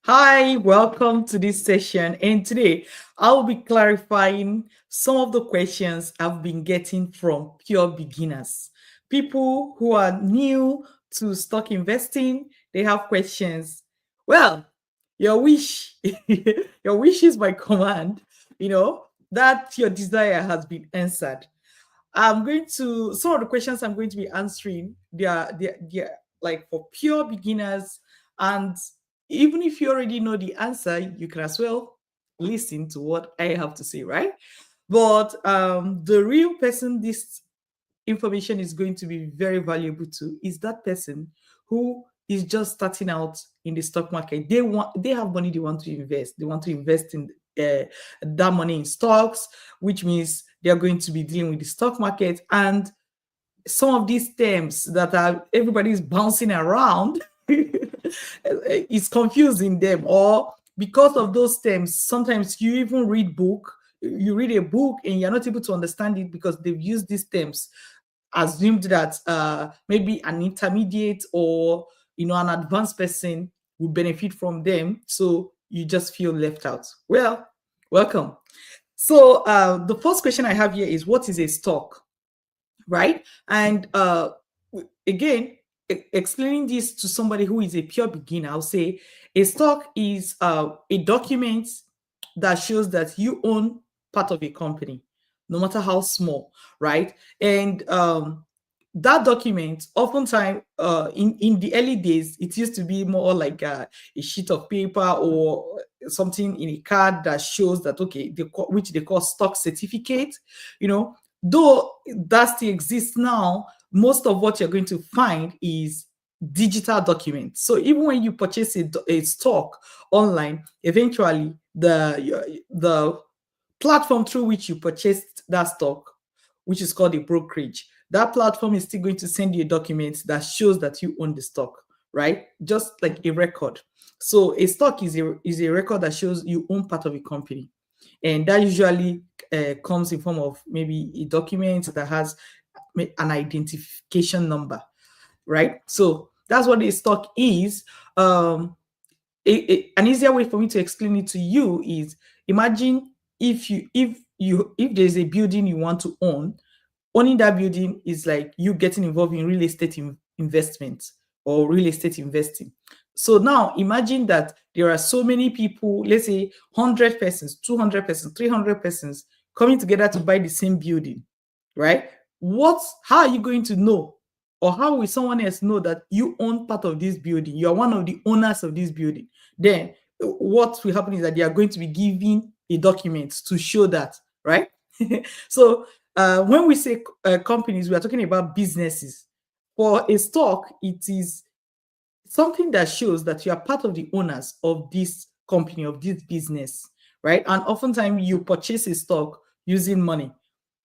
Hi, welcome to this session. And today I'll be clarifying some of the questions I've been getting from pure beginners. People who are new to stock investing, they have questions. Well, your wish, your wish is my command. You know, that your desire has been answered. Some of the questions I'm going to be answering, they are like for pure beginners. And even if you already know the answer, you can as well listen to what I have to say, right? But the real person this information is going to be very valuable to is that person who is just starting out in the stock market. They have money they want to invest. They want to invest in that money in stocks, which means they are going to be dealing with the stock market. And some of these terms that are everybody's bouncing around is confusing them, or because of those terms sometimes you even you read a book and you're not able to understand it because they've used these terms, assumed that maybe an intermediate or an advanced person would benefit from them, so you just feel left out. Well, welcome. So the first question I have here is, what is a stock? Right? And again, explaining this to somebody who is a pure beginner, I'll say a stock is a document that shows that you own part of a company, no matter how small, right? And that document, oftentimes, in the early days, it used to be more like a sheet of paper or something in a card that shows that, okay, which they call stock certificate. Though that still exists now, most of what you're going to find is digital documents. So even when you purchase a stock online, eventually the platform through which you purchased that stock, which is called a brokerage, that platform is still going to send you a document that shows that you own the stock, right? Just like a record. So a stock is a record that shows you own part of a company, and that usually comes in form of maybe a document that has an identification number, right? So that's what a stock is. An easier way for me to explain it to you is, imagine if there's a building you want to own. Owning that building is like you getting involved in real estate investment or real estate investing. So now imagine that there are so many people, let's say 100 persons, 200 persons, 300 persons coming together to buy the same building, right? How are you going to know, or how will someone else know that you own part of this building? You are one of the owners of this building. Then what will happen is that they are going to be giving a document to show that, right? So when we say companies, we are talking about businesses. For a stock, it is something that shows that you are part of the owners of this company, of this business, right? And oftentimes you purchase a stock using money,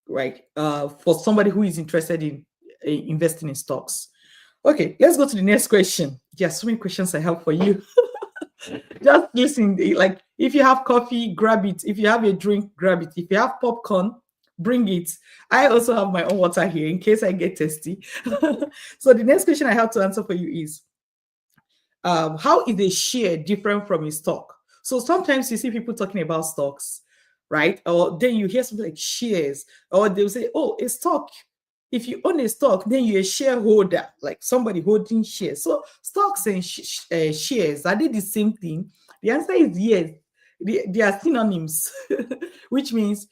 right? For somebody who is interested in investing in stocks. Okay, let's go to the next question. There are so many questions I have for you. Just listen, like if you have coffee, grab it. If you have a drink, grab it. If you have popcorn, bring it. I also have my own water here in case I get thirsty. So the next question I have to answer for you is, how is a share different from a stock? So sometimes you see people talking about stocks, right? Or then you hear something like shares, or they'll say, oh, a stock. If you own a stock, then you're a shareholder, like somebody holding shares. So stocks and shares, are they the same thing? The answer is yes. They are synonyms, which means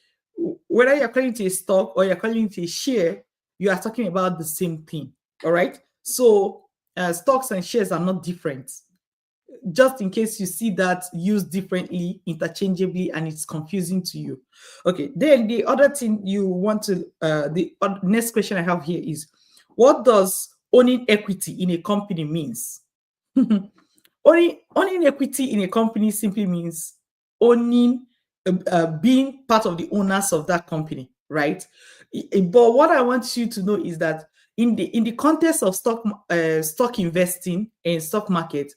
whether you're calling it a stock or you're calling it a share, you are talking about the same thing. All right. So stocks and shares are not different. Just in case you see that used differently, interchangeably, and it's confusing to you. Okay, then the other thing you want to, the next question I have here is, what does owning equity in a company means? Owning equity in a company simply means owning, being part of the owners of that company, right? But what I want you to know is that in the context of stock investing and stock market,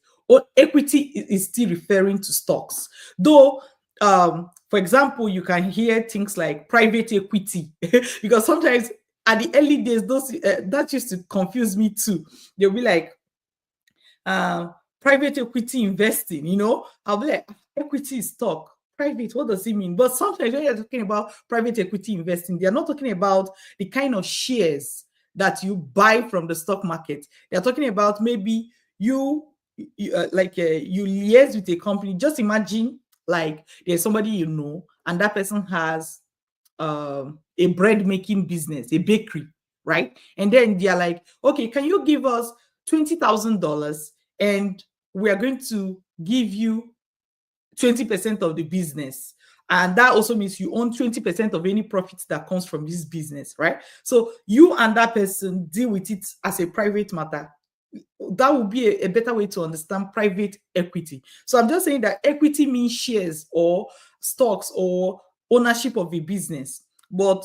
equity is still referring to stocks. Though, for example, you can hear things like private equity because sometimes at the early days, those that used to confuse me too. They'll be like, uh, private equity investing, I'll be like, equity stock. Private, what does it mean? But sometimes when you're talking about private equity investing, they're not talking about the kind of shares that you buy from the stock market. They're talking about maybe you liaise with a company. Just imagine like there's somebody and that person has a bread making business, a bakery, right? And then they're like, okay, can you give us $20,000 and we are going to give you 20% of the business. And that also means you own 20% of any profits that comes from this business, right? So you and that person deal with it as a private matter. That would be a better way to understand private equity. So I'm just saying that equity means shares or stocks or ownership of a business, but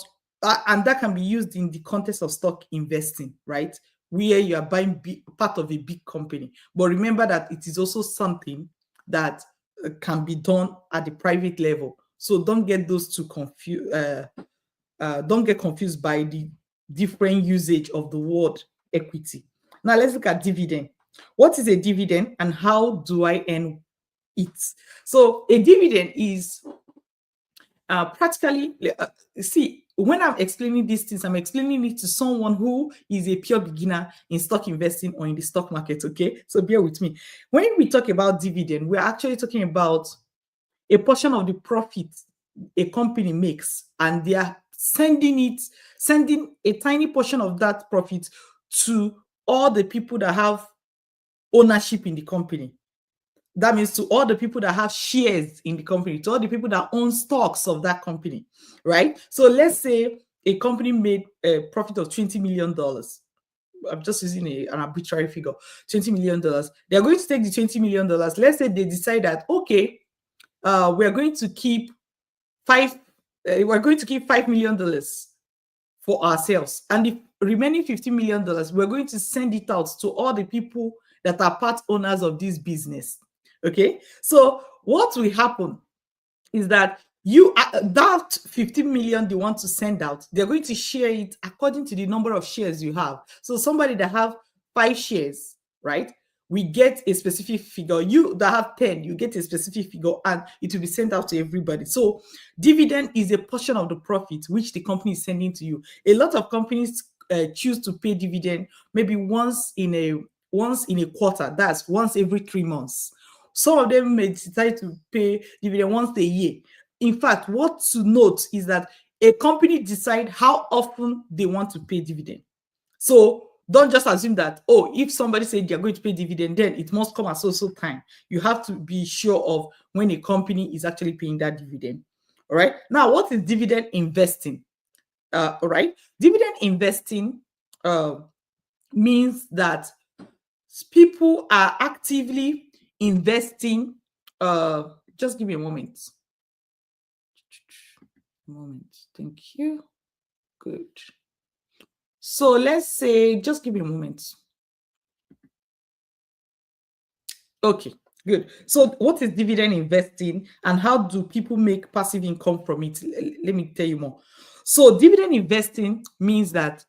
and that can be used in the context of stock investing, right? Where you are buying part of a big company. But remember that it is also something that can be done at the private level. So don't get those two confused. Don't get confused by the different usage of the word equity. Now let's look at dividend. What is a dividend and how do I earn it? So a dividend is practically, see, when I'm explaining these things, I'm explaining it to someone who is a pure beginner in stock investing or in the stock market, okay? So bear with me. When we talk about dividend, we're actually talking about a portion of the profit a company makes, and they are sending a tiny portion of that profit to all the people that have ownership in the company. That means to all the people that have shares in the company, to all the people that own stocks of that company, right? So let's say a company made a profit of $20 million. I'm just using an arbitrary figure, $20 million. They're going to take the $20 million. Let's say they decide that, okay, we're going to keep $5 million for ourselves. And the remaining $50 million, we're going to send it out to all the people that are part owners of this business. Okay, so what will happen is that that 15 million they want to send out, they're going to share it according to the number of shares you have. So somebody that have 5 shares, right, we get a specific figure. You that have 10, you get a specific figure, and it will be sent out to everybody. So dividend is a portion of the profit which the company is sending to you. A lot of companies choose to pay dividend maybe once in a quarter. That's once every 3 months. Some of them may decide to pay dividend once a year. In fact, what to note is that a company decide how often they want to pay dividend. So don't just assume that, oh, if somebody said they're going to pay dividend, then it must come at so time. You have to be sure of when a company is actually paying that dividend. All right. Now, what is dividend investing? All right. Dividend investing means that people are actively investing. Just give me a moment. Thank you. Good. So let's say, just give me a moment. Okay, good. So what is dividend investing and how do people make passive income from it? Let me tell you more. So dividend investing means that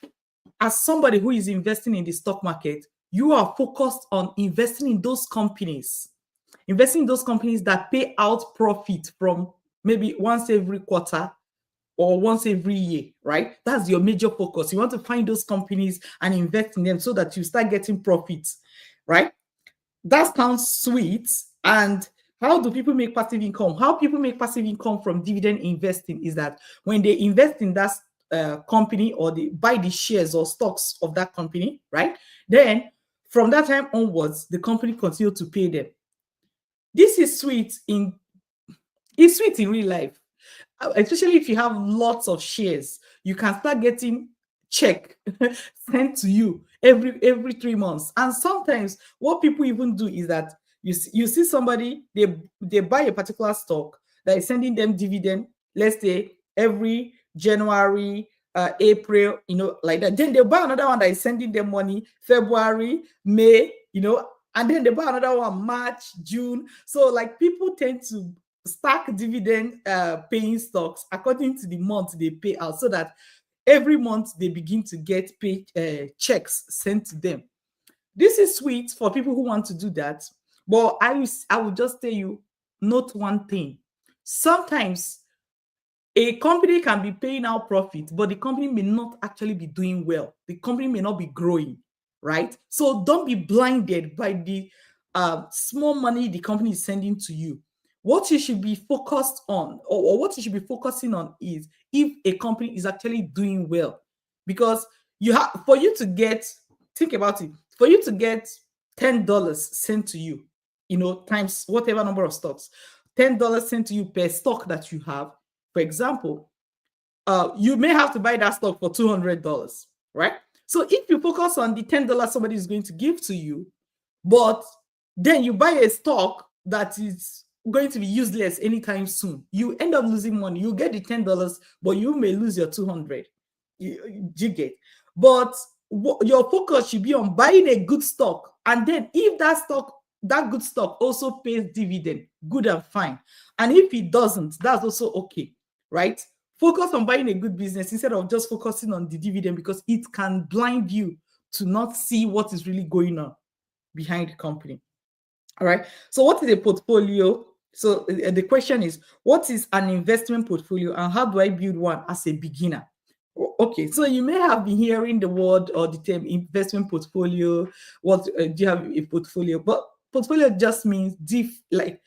as somebody who is investing in the stock market, you are focused on investing in those companies that pay out profit from maybe once every quarter or once every year, right? That's your major focus. You want to find those companies and invest in them so that you start getting profits, right? That sounds sweet. And how do people make passive income? How people make passive income from dividend investing is that when they invest in that company or they buy the shares or stocks of that company, right? Then from that time onwards, the company continues to pay them. This is sweet in real life, especially if you have lots of shares. You can start getting check sent to you every 3 months. And sometimes what people even do is that you see somebody, they buy a particular stock that is sending them dividend, let's say every January, April, like that. Then they buy another one that is sending them money February, May, and then they buy another one March, June. So like people tend to stack dividend paying stocks according to the month they pay out, so that every month they begin to get paid checks sent to them. This is sweet for people who want to do that, But I will just tell you, note one thing. Sometimes a company can be paying out profit, but the company may not actually be doing well. The company may not be growing, right? So don't be blinded by the small money the company is sending to you. What you should be focused on, or what you should be focusing on, is if a company is actually doing well. Because you have, for you to get, think about it, for you to get $10 sent to you, times whatever number of stocks, $10 sent to you per stock that you have. For example, you may have to buy that stock for $200, right? So if you focus on the $10 somebody is going to give to you, but then you buy a stock that is going to be useless anytime soon, you end up losing money. You get the $10, but you may lose your 200. You get. But your focus should be on buying a good stock, and then if that good stock also pays dividend, good and fine. And if it doesn't, that's also okay, right? Focus on buying a good business instead of just focusing on the dividend, because it can blind you to not see what is really going on behind the company. All right. So what is a portfolio? So the question is, what is an investment portfolio, and how do I build one as a beginner? Okay, so you may have been hearing the word or the term investment portfolio. What do you have a portfolio? But portfolio just means like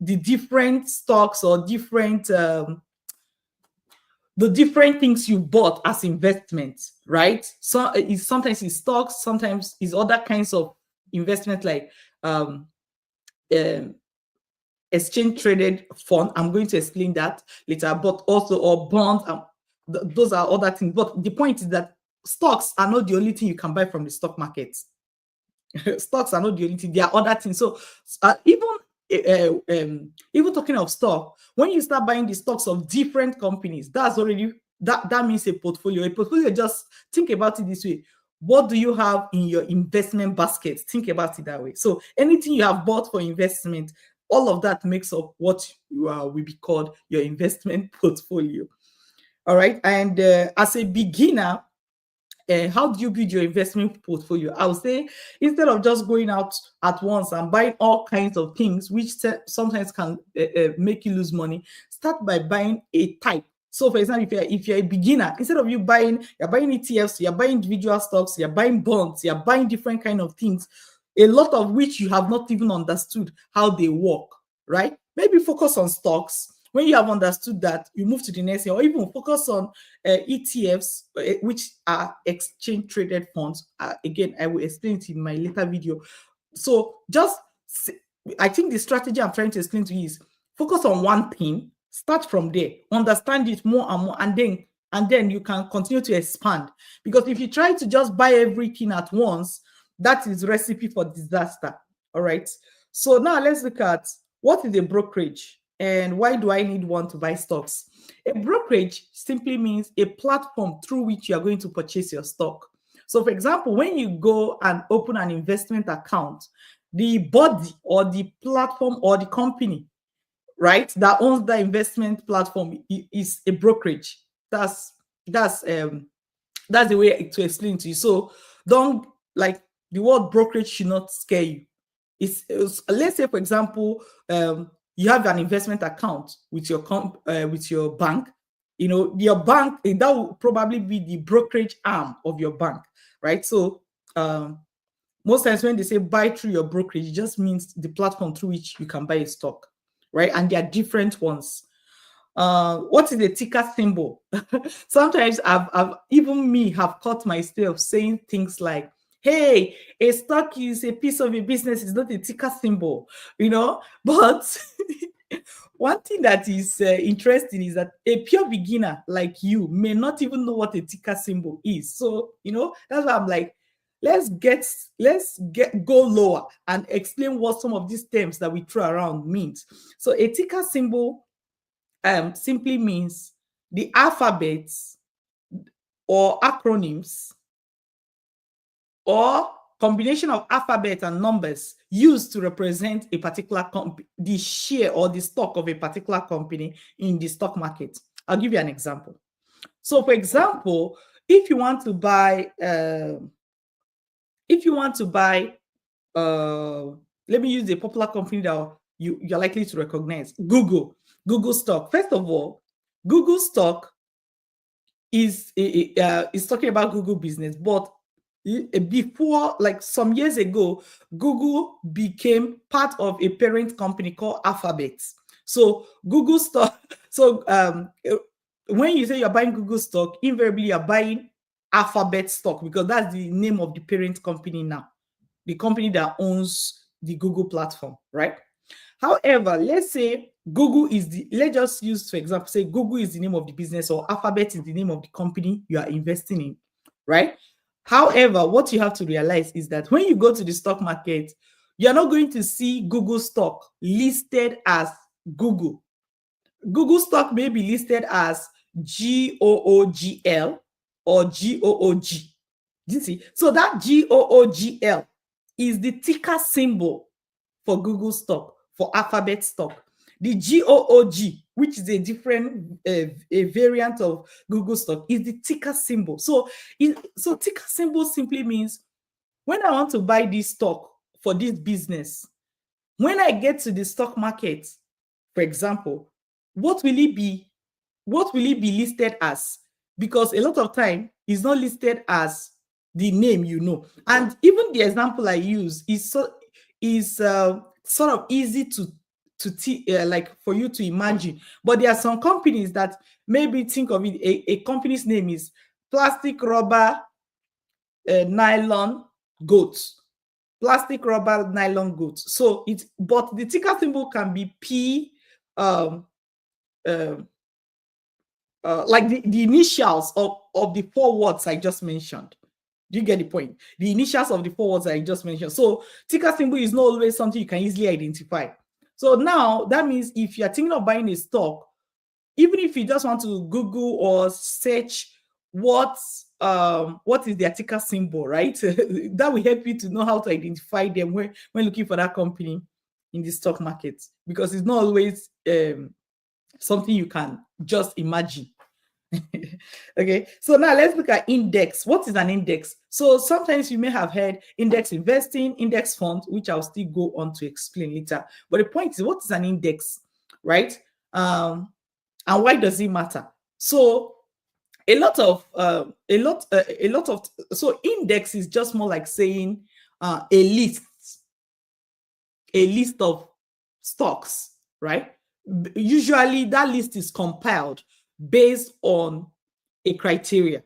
the different stocks or different the different things you bought as investments, right? So sometimes it's stocks, sometimes it's other kinds of investment, like um, exchange traded fund. I'm going to explain that later, but also, or bonds. Those are other things. But the point is that stocks are not the only thing you can buy from the stock market. Stocks are not the only thing. There are other things. So even talking of stock, when you start buying the stocks of different companies, that's already that means a portfolio. A portfolio, just think about it this way: what do you have in your investment basket? Think about it that way. So anything you have bought for investment, all of that makes up what will be called your investment portfolio. All right. And as a beginner, how do you build your investment portfolio? I would say, instead of just going out at once and buying all kinds of things, which sometimes can make you lose money, start by buying a type. So, for example, if you're a beginner, instead of you're buying ETFs, you're buying individual stocks, you're buying bonds, you're buying different kind of things, a lot of which you have not even understood how they work, right? Maybe focus on stocks. When you have understood that, you move to the next thing, or even focus on ETFs, which are exchange traded funds. Again, I will explain it in my later video. So I think the strategy I'm trying to explain to you is focus on one thing, start from there, understand it more and more, and then you can continue to expand. Because if you try to just buy everything at once, that is recipe for disaster. All right. So now let's look at what is a brokerage and why do I need one to buy stocks. A brokerage simply means a platform through which you are going to purchase your stock. So, for example, when you go and open an investment account, the body or the platform or the company, right, that owns the investment platform is a brokerage. That's the way to explain to you. So don't, like, the word brokerage should not scare you. Let's say, for example, you have an investment account with your bank. Your bank, that will probably be the brokerage arm of your bank, right? So most times when they say buy through your brokerage, it just means the platform through which you can buy a stock, right? And there are different ones. What is the ticker symbol? Sometimes I've even me have caught myself saying things like, hey, a stock is a piece of a business, it's not a ticker symbol, but one thing that is interesting is that a pure beginner like you may not even know what a ticker symbol is. So that's why I'm like, let's go lower and explain what some of these terms that we throw around means. So a ticker symbol simply means the alphabets or acronyms or combination of alphabet and numbers used to represent a particular company, the share or the stock of a particular company in the stock market. I'll give you an example. So, for example, if you want to buy, let me use a popular company that you're likely to recognize. Google stock. First of all, Google stock is talking about Google business, but before, like some years ago, Google became part of a parent company called Alphabet. So Google stock. So when you say you're buying Google stock, invariably you're buying Alphabet stock because that's the name of the parent company now, the company that owns the Google platform, right? However, let's say Google is let's just use, for example, say Google is the name of the business or Alphabet is the name of the company you are investing in, right? However, what you have to realize is that when you go to the stock market, you're not going to see Google stock listed as Google. Google stock may be listed as GOOGL or GOOG. You see, so that GOOGL is the ticker symbol for Google stock, for Alphabet stock. The GOOG, which is a different a variant of Google stock, is the ticker symbol. So ticker symbol simply means when I want to buy this stock for this business, when I get to the stock market, for example, what will it be? What will it be listed as? Because a lot of time it's not listed as the name, and even the example I use is sort of easy to like for you to imagine. But there are some companies that maybe think of it, a company's name is plastic, rubber, nylon, goats. Plastic, rubber, nylon, goats. So but the ticker symbol can be P, like the initials of the four words I just mentioned. Do you get the point? The initials of the four words I just mentioned. So ticker symbol is not always something you can easily identify. So now that means if you're thinking of buying a stock, even if you just want to Google or search what is their ticker symbol, right? That will help you to know how to identify them when looking for that company in the stock market, because it's not always something you can just imagine. Okay, so now let's look at index. What is an index? So sometimes you may have heard index investing, index fund, which I'll still go on to explain later. But the point is, what is an index, right? And why does it matter? So so index is just more like saying a list of stocks, right? Usually that list is compiled based on a criteria,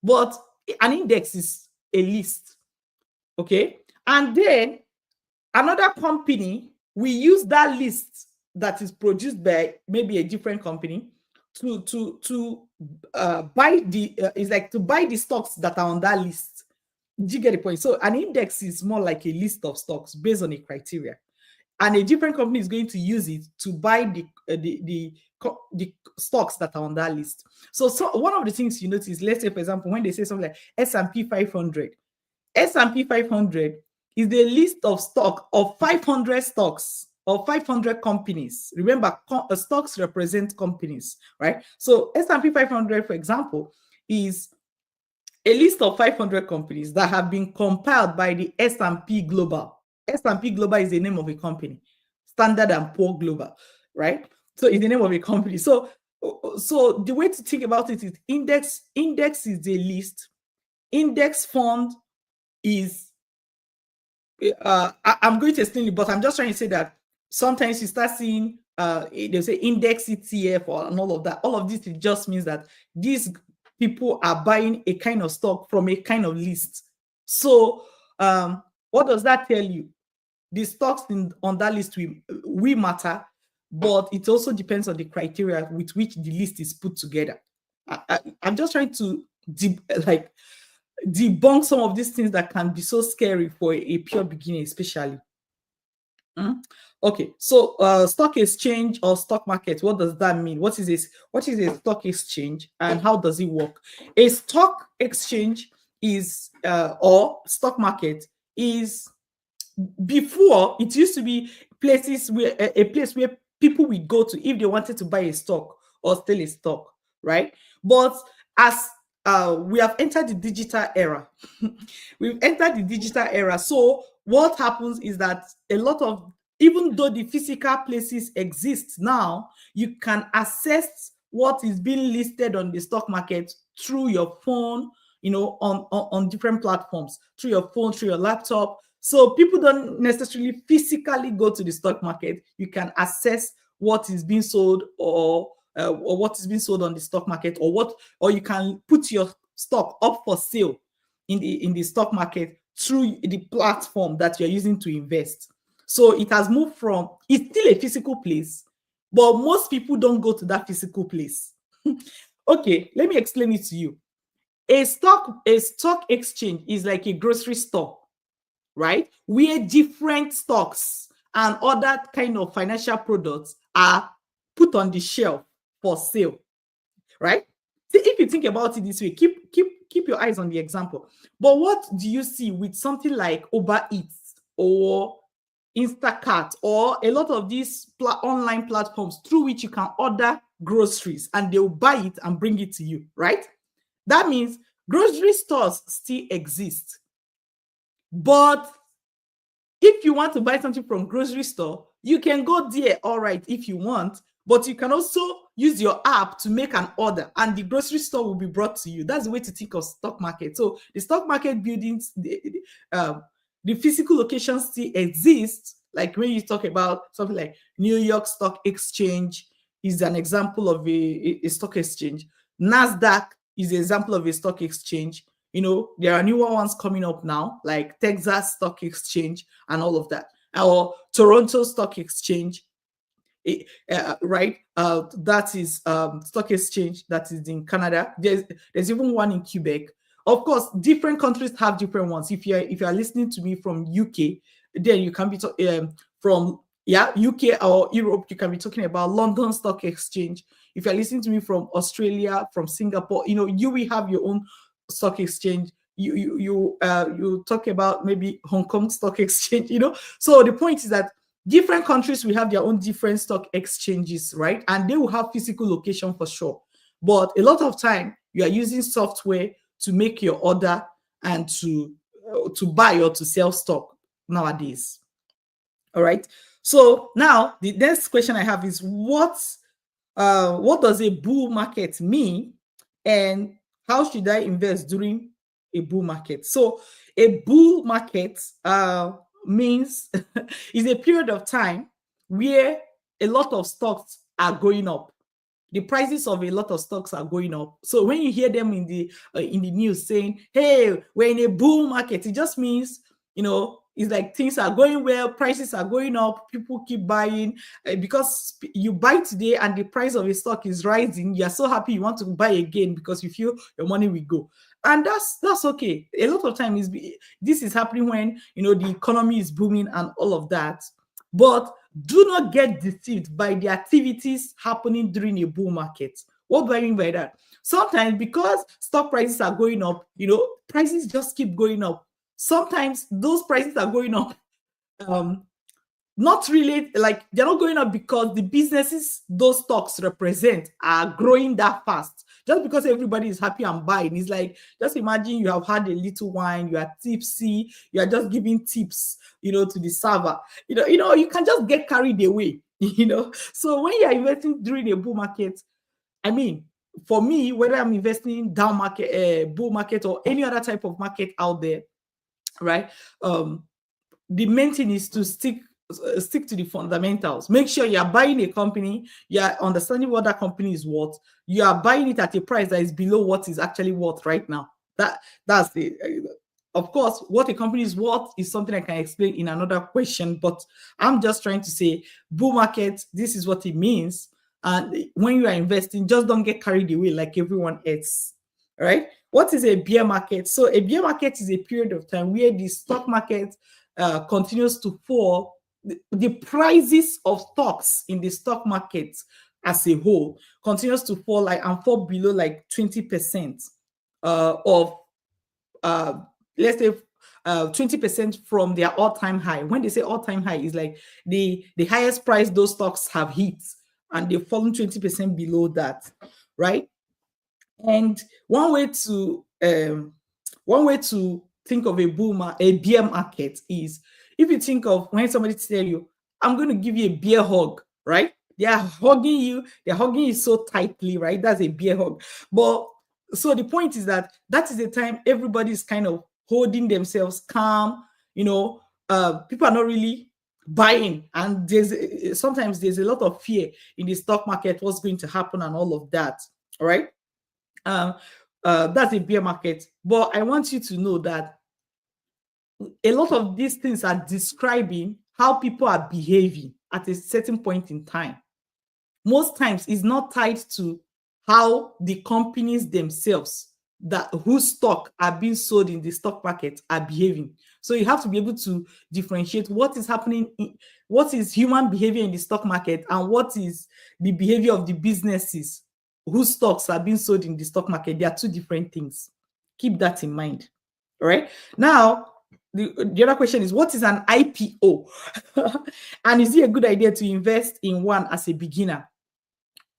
but an index is a list. Okay, and then another company will use that list that is produced by maybe a different company to buy it's like to buy the stocks that are on that list. Do you get the point? So an index is more like a list of stocks based on a criteria, and a different company is going to use it to buy the stocks that are on that list. So one of the things you notice, let's say for example, when they say something like S&P 500, S&P 500 is the list of stock of 500 stocks or 500 companies. Remember, stocks represent companies, right? So S&P 500, for example, is a list of 500 companies that have been compiled by the S&P Global. S&P Global is the name of a company. Standard and Poor Global, right? So it's the name of a company. So the way to think about it is index is the list. Index fund is I'm going to explain it, but I'm just trying to say that sometimes you start seeing they say index ETF and all of that. All of this, it just means that these people are buying a kind of stock from a kind of list. So what does that tell you? The stocks on that list will matter, but it also depends on the criteria with which the list is put together. I'm just trying to debunk some of these things that can be so scary for a pure beginner, especially. Okay, so stock exchange or stock market, what does that mean? What is a stock exchange and how does it work? A stock exchange is or stock market is, before it used to be places where a place where people would go to if they wanted to buy a stock or sell a stock, right? But as we have entered the digital era, we've entered the digital era, so what happens is that a lot of, even though the physical places exist now, you can access what is being listed on the stock market through your phone, on different platforms, through your phone, through your laptop. So people don't necessarily physically go to the stock market. You can access what is being sold, or what is being sold on the stock market, or you can put your stock up for sale in the stock market through the platform that you're using to invest. So it has moved from, it's still a physical place, but most people don't go to that physical place. Okay, let me explain it to you. A stock exchange is like a grocery store, right? Where different stocks and other kind of financial products are put on the shelf for sale, right? See, if you think about it this way, keep your eyes on the example. But what do you see with something like Uber Eats or Instacart or a lot of these online platforms through which you can order groceries and they'll buy it and bring it to you, right? That means grocery stores still exist. But if you want to buy something from grocery store, you can go there, all right, if you want, but you can also use your app to make an order and the grocery store will be brought to you. That's the way to think of stock market. So the stock market buildings, the physical locations still exist. Like when you talk about something like New York Stock Exchange is an example of a stock exchange. NASDAQ is an example of a stock exchange. There are newer ones coming up now, like Texas Stock Exchange and all of that, or Toronto Stock Exchange, right? That is stock exchange that is in Canada. There's even one in Quebec. Of course, different countries have different ones. If you are listening to me from UK, then you can be from UK or Europe, you can be talking about London Stock Exchange. If you're listening to me from Australia, from Singapore, you will have your own stock exchange. You talk about maybe Hong Kong Stock Exchange. So the point is that different countries will have their own different stock exchanges, right? And they will have physical location for sure. But a lot of time you are using software to make your order and to buy or to sell stock nowadays. All right. So now the next question I have is what does a bull market mean, and how should I invest during a bull market? So a bull market means is a period of time where a lot of stocks are going up. The prices of a lot of stocks are going up. So when you hear them in the news saying, "Hey, we're in a bull market," it just means it's like things are going well, prices are going up, people keep buying because you buy today and the price of a stock is rising. You're so happy you want to buy again because you feel your money will go, and that's okay. A lot of times this is happening when the economy is booming and all of that. But do not get deceived by the activities happening during a bull market. What do I mean by that? Sometimes because stock prices are going up, prices just keep going up. Sometimes those prices are going up not really, like they're not going up because the businesses those stocks represent are growing that fast. Just because everybody is happy and buying, it's like, just imagine you have had a little wine, you are tipsy, you are just giving tips, to the server. You can just get carried away. So when you are investing during a bull market, I mean, for me, whether I'm investing in down market, bull market, or any other type of market out there, right? The main thing is to stick to the fundamentals. Make sure you are buying a company, you are understanding what that company is worth, you are buying it at a price that is below what is actually worth right now. That's the of course, what a company is worth is something I can explain in another question, but I'm just trying to say bull market, this is what it means. And when you are investing, just don't get carried away like everyone else. All right. What is a bear market? So a bear market is a period of time where the stock market continues to fall. The prices of stocks in the stock market as a whole continues to fall and fall below like 20% of let's say 20% from their all-time high. When they say all-time high, is like the highest price those stocks have hit, and they've fallen 20% below that, right? And one way to think of a bear market is, if you think of when somebody tell you, I'm going to give you a bear hug, right? They are hugging you. They're hugging you so tightly, right? That's a bear hug. But so the point is that is the time everybody is kind of holding themselves calm. People are not really buying, and sometimes there's a lot of fear in the stock market, what's going to happen and all of that. All right. That's a bear market. But I want you to know that a lot of these things are describing how people are behaving at a certain point in time. Most times it's not tied to how the companies themselves whose stock are being sold in the stock market are behaving. So you have to be able to differentiate what is happening, what is human behavior in the stock market, and what is the behavior of the businesses whose stocks are being sold in the stock market. They are two different things. Keep that in mind. All right. Now, the other question is, what is an IPO? And is it a good idea to invest in one as a beginner?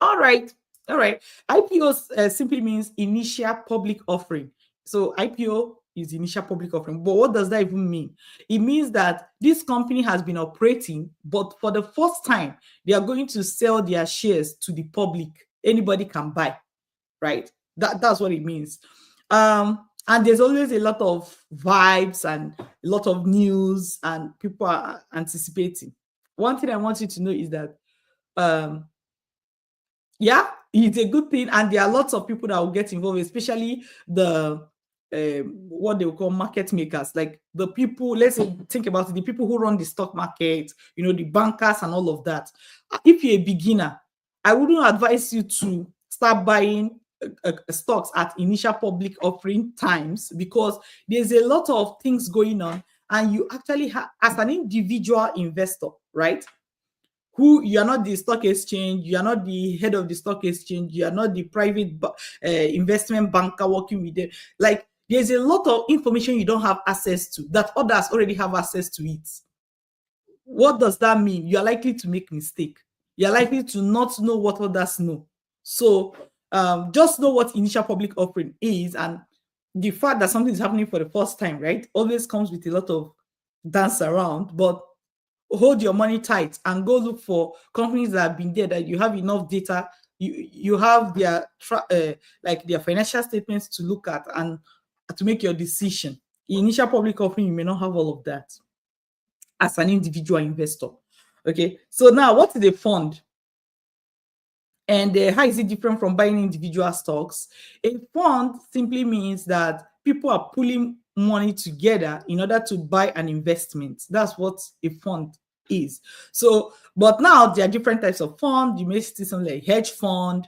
All right. IPO simply means initial public offering. So IPO is initial public offering. But what does that even mean? It means that this company has been operating, but for the first time, they are going to sell their shares to the public. Anybody can buy, right? That's what it means. And there's always a lot of vibes and a lot of news, and people are anticipating. One thing I want you to know is that yeah, it's a good thing, and there are lots of people that will get involved, especially the what they will call market makers, like the people. Let's think about it, the people who run the stock market, the bankers and all of that. If you're a beginner, I wouldn't advise you to start buying stocks at initial public offering times, because there's a lot of things going on, and you actually as an individual investor, right? Who you are not the stock exchange, you are not the head of the stock exchange, you are not the private investment banker working with them. Like, there's a lot of information you don't have access to that others already have access to it. What does that mean? You are likely to make mistake. You are likely to not know what others know. So just know what initial public offering is, and the fact that something is happening for the first time, right, always comes with a lot of dance around. But hold your money tight and go look for companies that have been there, that you have enough data, you have their like their financial statements to look at and to make your decision. Initial public offering, you may not have all of that as an individual investor. Okay, so now what is a fund? And how is it different from buying individual stocks? A fund simply means that people are pulling money together in order to buy an investment. That's what a fund is. So, but now there are different types of fund. You may see something like hedge fund,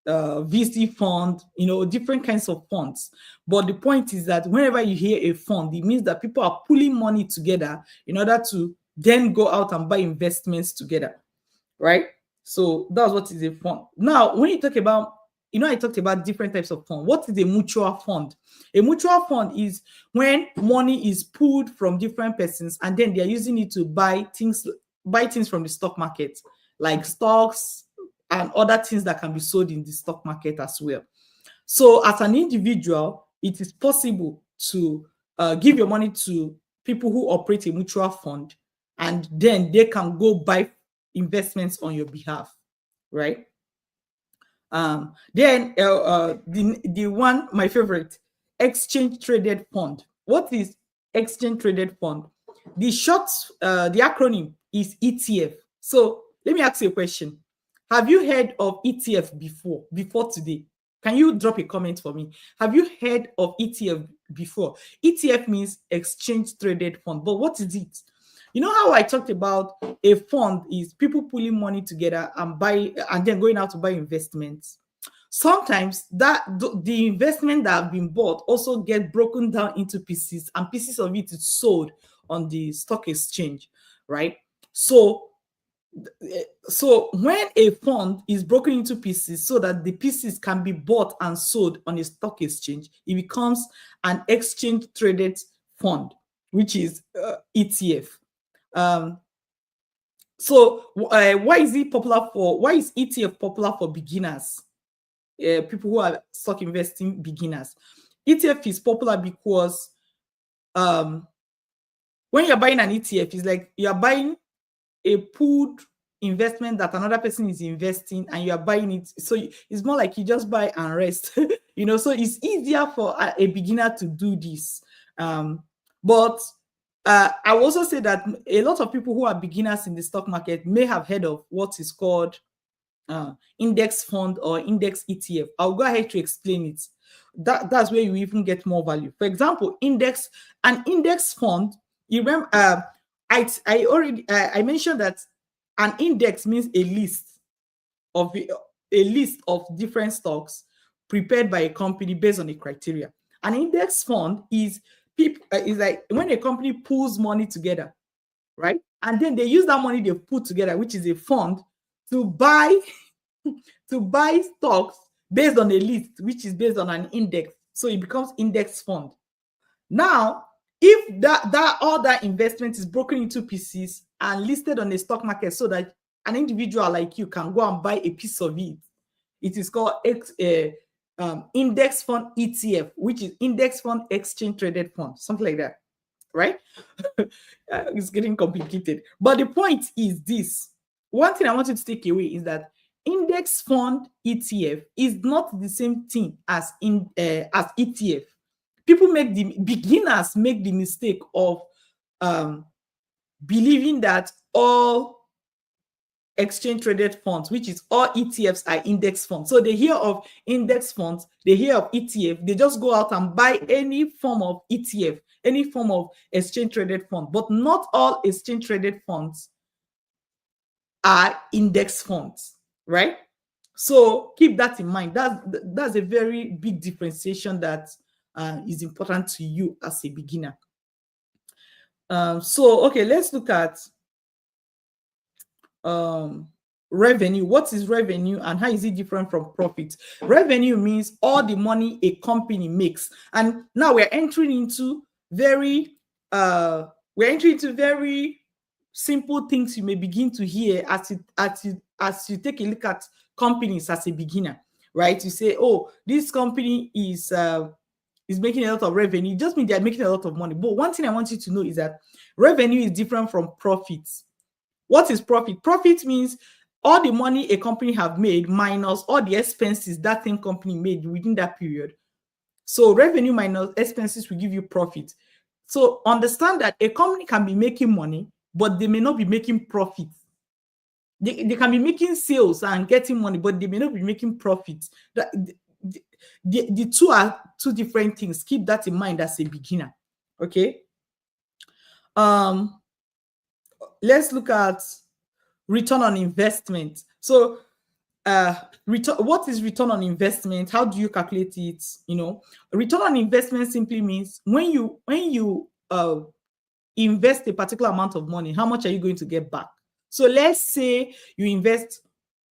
VC fund, different kinds of funds. But the point is that whenever you hear a fund, it means that people are pulling money together in order to then go out and buy investments together, right? So that's what is a fund. Now, when you talk about, I talked about different types of fund. What is a mutual fund? A mutual fund is when money is pulled from different persons, and then they're using it to buy things from the stock market, like stocks and other things that can be sold in the stock market as well. So as an individual, it is possible to give your money to people who operate a mutual fund, and then they can go buy investments on your behalf, right? Then the one, my favorite, exchange traded fund. What is exchange traded fund? The acronym is ETF. So let me ask you a question. Have you heard of ETF before today? Can you drop a comment for me? Have you heard of ETF before? ETF means exchange traded fund. But what is it? You know how I talked about a fund is people pulling money together and then going out to buy investments. Sometimes the investment that have been bought also get broken down into pieces, and pieces of it is sold on the stock exchange, right? So when a fund is broken into pieces so that the pieces can be bought and sold on a stock exchange, it becomes an exchange traded fund, which is ETF. So why is ETF popular for beginners? People who are stock investing beginners. ETF is popular because when you're buying an ETF, it's like you're buying a pooled investment that another person is investing and you are buying it. So it's more like you just buy and rest, so it's easier for a beginner to do this. But I will also say that a lot of people who are beginners in the stock market may have heard of what is called index fund or index ETF. I'll go ahead to explain it. That's where you even get more value. For example, an index fund. You remember, I mentioned that an index means a list of different stocks prepared by a company based on a criteria. An index fund is like when a company pulls money together, right? And then they use that money they've put together, which is a fund, to buy stocks based on a list, which is based on an index. So it becomes index fund. Now, if that all that investment is broken into pieces and listed on the stock market so that an individual like you can go and buy a piece of it, it is called index fund ETF, which is index fund exchange traded fund, something like that, right? It's getting complicated. But the point is this. One thing I want you to take away is that index fund ETF is not the same thing as ETF. Beginners make the mistake of believing that all exchange traded funds, which is all ETFs, are index funds. So they hear of index funds, they hear of ETF, they just go out and buy any form of ETF, any form of exchange traded fund. But not all exchange traded funds are index funds, right? So keep that in mind. That's a very big differentiation that is important to you as a beginner. Okay, let's look at revenue. What is revenue and how is it different from profit? Revenue means all the money a company makes. And now we're entering into very simple things you may begin to hear as you take a look at companies as a beginner, right? You say, oh, this company is making a lot of revenue. It just means they're making a lot of money. But one thing I want you to know is that revenue is different from profits. What is profit? Profit means all the money a company have made minus all the expenses that same company made within that period. So revenue minus expenses will give you profit. So understand that a company can be making money, but they may not be making profit. They can be making sales and getting money, but they may not be making profit. The two are two different things. Keep that in mind as a beginner. Okay. Let's look at return on investment. So what is return on investment? How do you calculate it? Return on investment simply means when you invest a particular amount of money, how much are you going to get back? So let's say you invest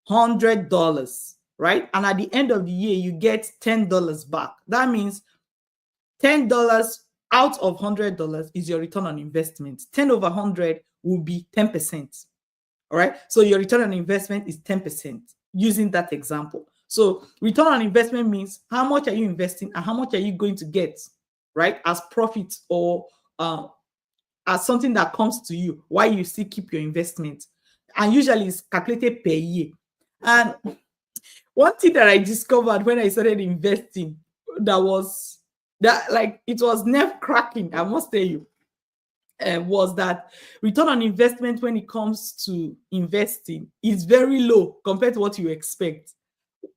$100, right? And at the end of the year, you get $10 back. That means $10 out of $100 is your return on investment. 10 over 100 will be 10%. All right. So your return on investment is 10% using that example. So return on investment means how much are you investing and how much are you going to get, right, as profit or as something that comes to you while you still keep your investment. And usually it's calculated per year. And one thing that I discovered when I started investing it was nerve cracking, I must tell you, was that return on investment when it comes to investing is very low compared to what you expect.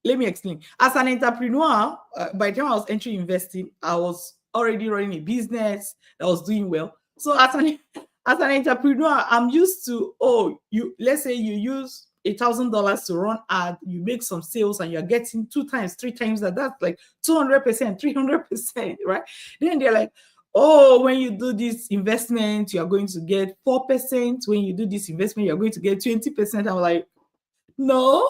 Let me explain. As an entrepreneur, by the time I was entering investing, I was already running a business that was doing well. So as an entrepreneur, I'm used to, let's say you use $1,000 to run ad, you make some sales and you're getting 2 times, 3 times that. That's like 200%, 300%, right? Then they're like, when you do this investment, you're going to get 4%. When you do this investment, you're going to get 20%. I'm like, no,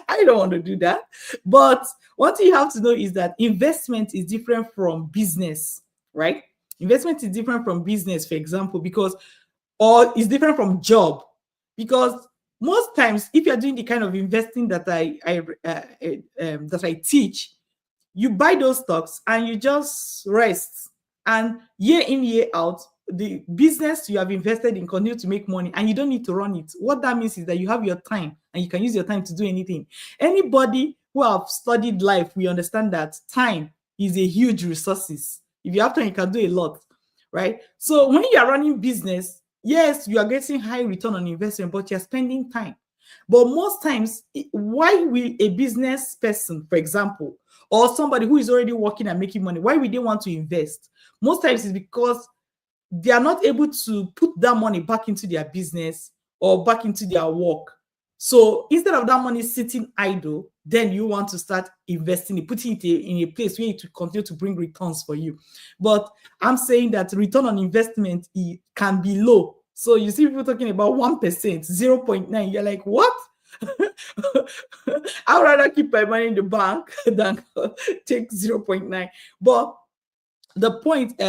I don't want to do that. But one thing you have to know is that investment is different from business, right? Investment is different from business, for example, or it's different from job. Because most times, if you're doing the kind of investing that I teach, you buy those stocks and you just rest. And year in, year out, the business you have invested in continue to make money and you don't need to run it. What that means is that you have your time and you can use your time to do anything. Anybody who have studied life, we understand that time is a huge resources. If you have time, you can do a lot, right? So when you are running business, yes, you are getting high return on investment, but you're spending time. But most times, why will a business person, for example, or somebody who is already working and making money, why would they want to invest? Most times it's because they are not able to put that money back into their business or back into their work. So instead of that money sitting idle, then you want to start investing it, putting it in a place where it will continue to bring returns for you. But I'm saying that return on investment can be low. So you see people talking about 1%, 0.9. You're like, what? I'd rather keep my money in the bank than take 0.9. But the point,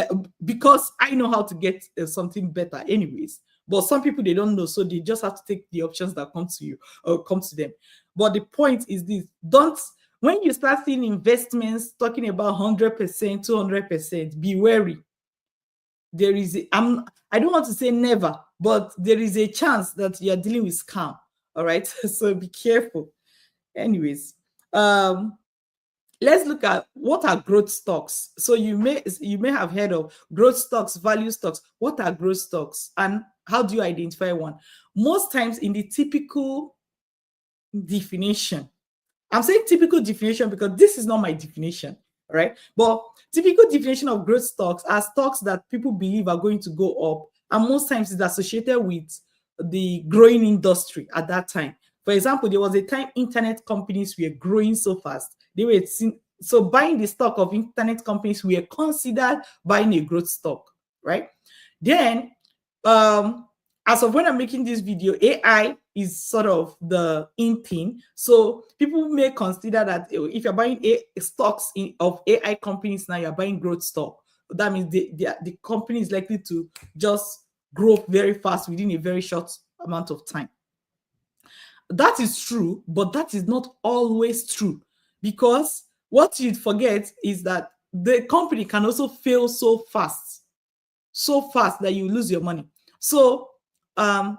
because I know how to get something better anyways, but some people, they don't know, so they just have to take the options that come to you or come to them. But the point is this: don't, when you start seeing investments talking about 100%, 200%, be wary. There is I don't want to say never, but there is a chance that you're dealing with scam. All right. So be careful. Anyways, let's look at what are growth stocks. So you may have heard of growth stocks, value stocks. What are growth stocks and how do you identify one? Most times in the typical definition, I'm saying typical definition because this is not my definition, right? But typical definition of growth stocks are stocks that people believe are going to go up, and most times it's associated with the growing industry at that time. For example, there was a time internet companies were growing so fast. So buying the stock of internet companies were considered buying a growth stock, right? Then, as of when I'm making this video, AI is sort of the in thing. So people may consider that if you're buying stocks of AI companies now, you're buying growth stock. That means the company is likely to just grow very fast within a very short amount of time. That is true, but that is not always true, because what you'd forget is that the company can also fail so fast that you lose your money. So I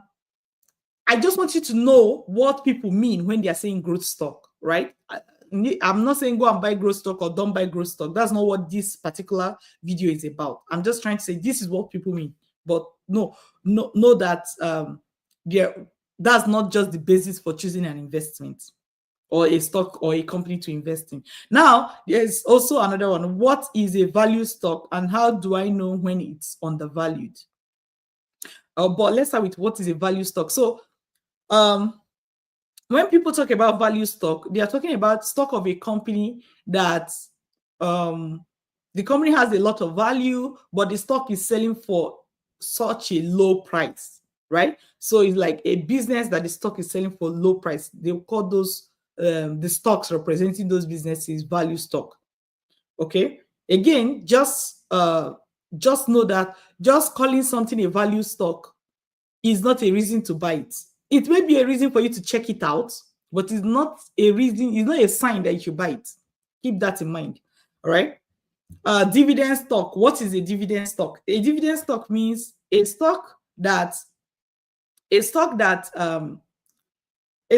just want you to know what people mean when they are saying growth stock, right? I'm not saying go and buy growth stock or don't buy growth stock. That's not what this particular video is about. I'm just trying to say this is what people mean. But know that that's not just the basis for choosing an investment or a stock or a company to invest in. Now, there's also another one. What is a value stock and how do I know when it's undervalued? But let's start with what is a value stock. So when people talk about value stock, they are talking about stock of a company that the company has a lot of value, but the stock is selling for such a low price, right? So it's like a business that the stock is selling for low price. They call those the stocks representing those businesses value stock. Okay. Again, just know that just calling something a value stock is not a reason to buy it. It may be a reason for you to check it out, but it's not a reason, it's not a sign that you should buy it. Keep that in mind. All right. Dividend stock. What is a dividend stock? A dividend stock means a stock that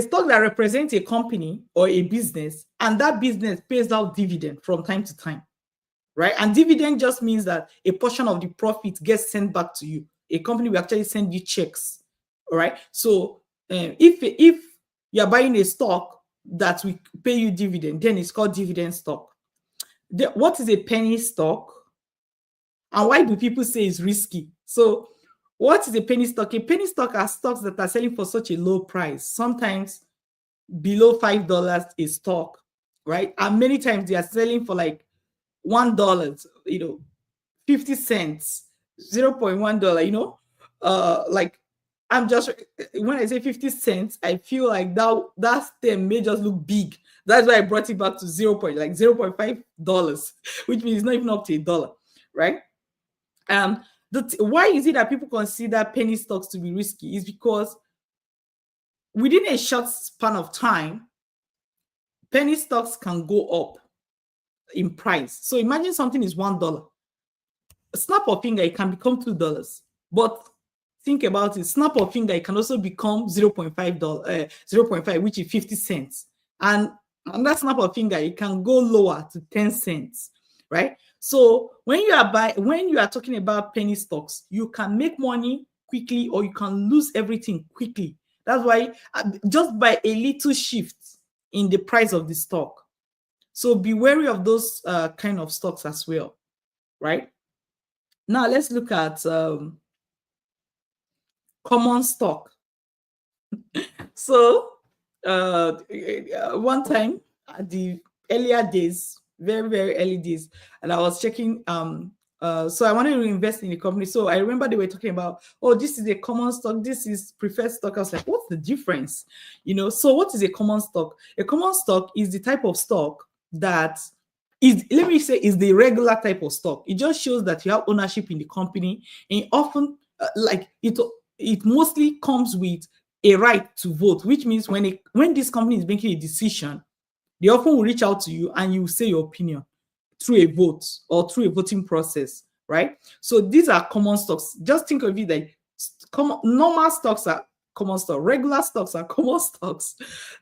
represents a company or a business, and that business pays out dividend from time to time, right? And dividend just means that a portion of the profit gets sent back to you. A company will actually send you checks, all right? So if you're buying a stock that will pay you dividend, then it's called dividend stock. What is a penny stock? And why do people say it's risky? So what is a penny stock? A penny stock are stocks that are selling for such a low price, sometimes below $5 a stock, right? And many times they are selling for like $1, 50 cents, $0.1, like I'm just, when I say 50 cents, I feel like that stem may just look big. That's why I brought it back to $0.5, which means it's not even up to $1, right? Why is it that people consider penny stocks to be risky? Is because within a short span of time, penny stocks can go up. in price. So imagine something is $1. A snap of finger, it can become $2. But think about it, snap of finger, it can also become $0.5, 0.5, which is 50 cents. And on that snap of finger, it can go lower to 10 cents, right? So when you are talking about penny stocks, you can make money quickly or you can lose everything quickly. That's why just by a little shift in the price of the stock. So be wary of those kind of stocks as well, right? Now let's look at common stock. So one time at the earlier days, very very early days, and I was checking. So I wanted to invest in the company. So I remember they were talking about, oh, this is a common stock, this is preferred stock. I was like, what's the difference? So what is a common stock? A common stock is the type of stock that is, let me say, is the regular type of stock. It just shows that you have ownership in the company, and often like it mostly comes with a right to vote, which means when this company is making a decision, they often will reach out to you and you say your opinion through a vote or through a voting process, right? So these are common stocks. Just think of it like normal stocks are common stock, regular stocks are common stocks.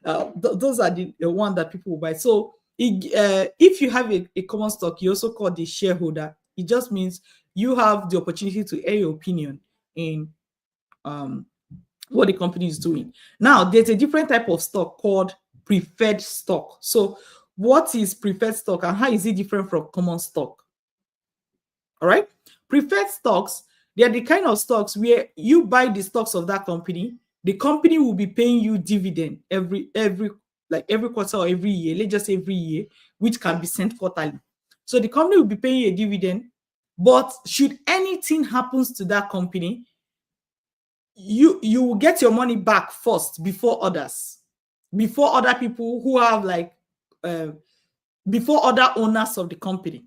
Those are the one that people will buy. So if you have a common stock, you also call the shareholder. It just means you have the opportunity to air your opinion in what the company is doing. Now, there's a different type of stock called preferred stock. So what is preferred stock and how is it different from common stock? All right. Preferred stocks, they are the kind of stocks where you buy the stocks of that company. The company will be paying you dividend every quarter or every year. Let's just say every year, which can be sent quarterly. So the company will be paying you a dividend, but should anything happens to that company, you will get your money back first before others, before other people who have before other owners of the company,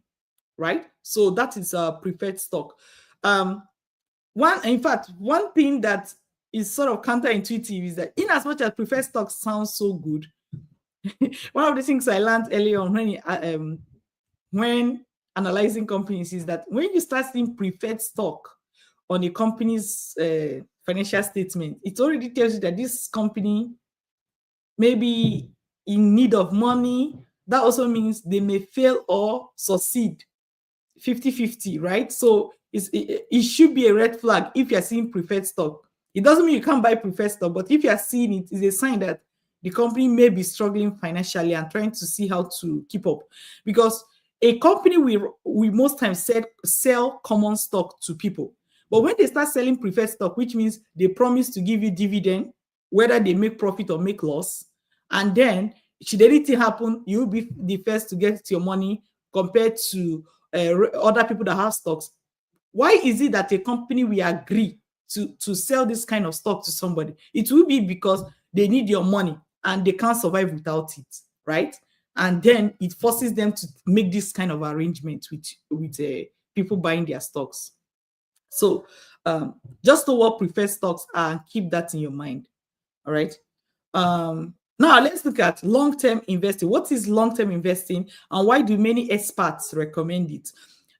right? So that is a preferred stock. One thing that is sort of counterintuitive is that in as much as preferred stock sounds so good, one of the things I learned early on when analyzing companies is that when you start seeing preferred stock on a company's financial statement, it already tells you that this company may be in need of money. That also means they may fail or succeed 50-50, right? So it should be a red flag if you're seeing preferred stock. It doesn't mean you can't buy preferred stock, but if you're seeing it, it's a sign that the company may be struggling financially and trying to see how to keep up. Because a company we most times sell common stock to people. But when they start selling preferred stock, which means they promise to give you dividend, whether they make profit or make loss, and then should anything happen, you'll be the first to get your money compared to other people that have stocks. Why is it that a company will agree to sell this kind of stock to somebody? It will be because they need your money and they can't survive without it, right? And then it forces them to make this kind of arrangement with people buying their stocks. So just know what preferred stocks are and keep that in your mind. All right. Now let's look at long-term investing. What is long-term investing and why do many experts recommend it?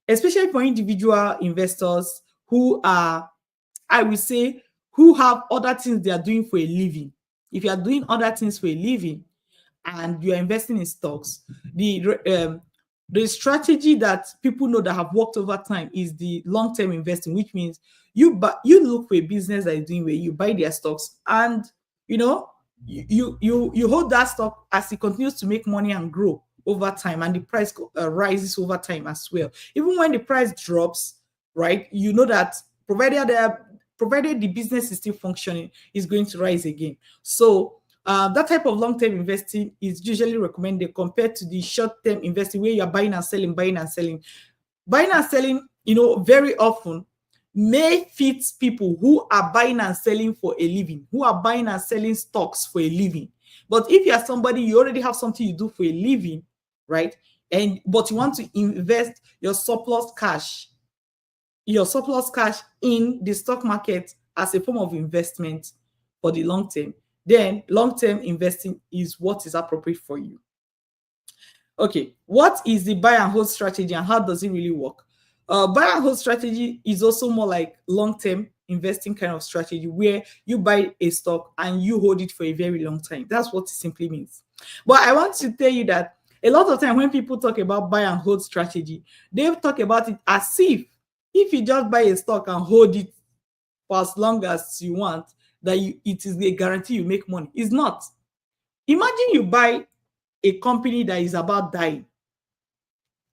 Especially for individual investors who are, I would say, who have other things they are doing for a living. If you are doing other things for a living and you are investing in stocks, the strategy that people know that have worked over time is the long-term investing, which means you look for a business that is doing well, you buy their stocks, and you hold that stock as it continues to make money and grow over time, and the price rises over time as well. Even when the price drops, right, you know that provided the business is still functioning, is going to rise again. So that type of long-term investing is usually recommended compared to the short-term investing where you're buying and selling. Buying and selling, very often may fit people who are buying and selling for a living, who are buying and selling stocks for a living. But if you are somebody, you already have something you do for a living, right? But you want to invest your surplus cash in the stock market as a form of investment for the long term, then long-term investing is what is appropriate for you. Okay, what is the buy and hold strategy and how does it really work? Buy and hold strategy is also more like long-term investing kind of strategy where you buy a stock and you hold it for a very long time. That's what it simply means. But I want to tell you that a lot of time when people talk about buy and hold strategy, they talk about it as if you just buy a stock and hold it for as long as you want, that it is a guarantee you make money. It's not. Imagine you buy a company that is about dying,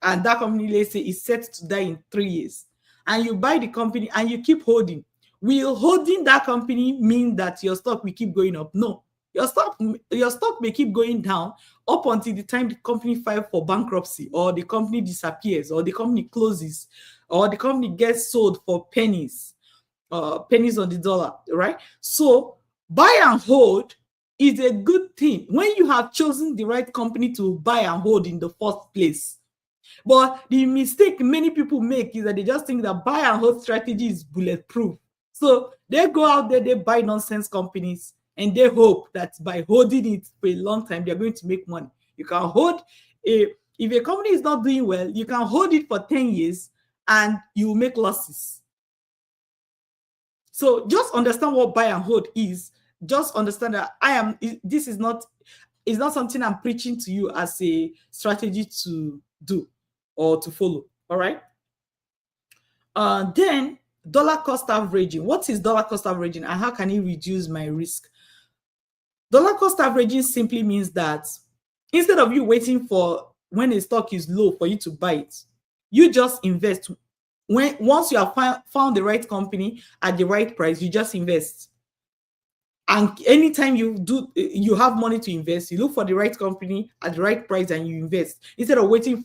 and that company, let's say, is set to die in 3 years, and you buy the company and you keep holding. Will holding that company mean that your stock will keep going up? No. Your stock may keep going down up until the time the company files for bankruptcy, or the company disappears, or the company closes, or the company gets sold for pennies, pennies on the dollar, right? So buy and hold is a good thing when you have chosen the right company to buy and hold in the first place. But the mistake many people make is that they just think that buy and hold strategy is bulletproof. So they go out there, they buy nonsense companies, and they hope that by holding it for a long time, they're going to make money. You can hold if a company is not doing well, you can hold it for 10 years and you will make losses. So just understand what buy and hold is. Just understand that this is not, it's not something I'm preaching to you as a strategy to do or to follow. All right. Then dollar cost averaging. What is dollar cost averaging and how can it reduce my risk? Dollar cost averaging simply means that instead of you waiting for when a stock is low for you to buy it, you just invest. Once you have found the right company at the right price, you just invest. And anytime you have money to invest, you look for the right company at the right price and you invest instead of waiting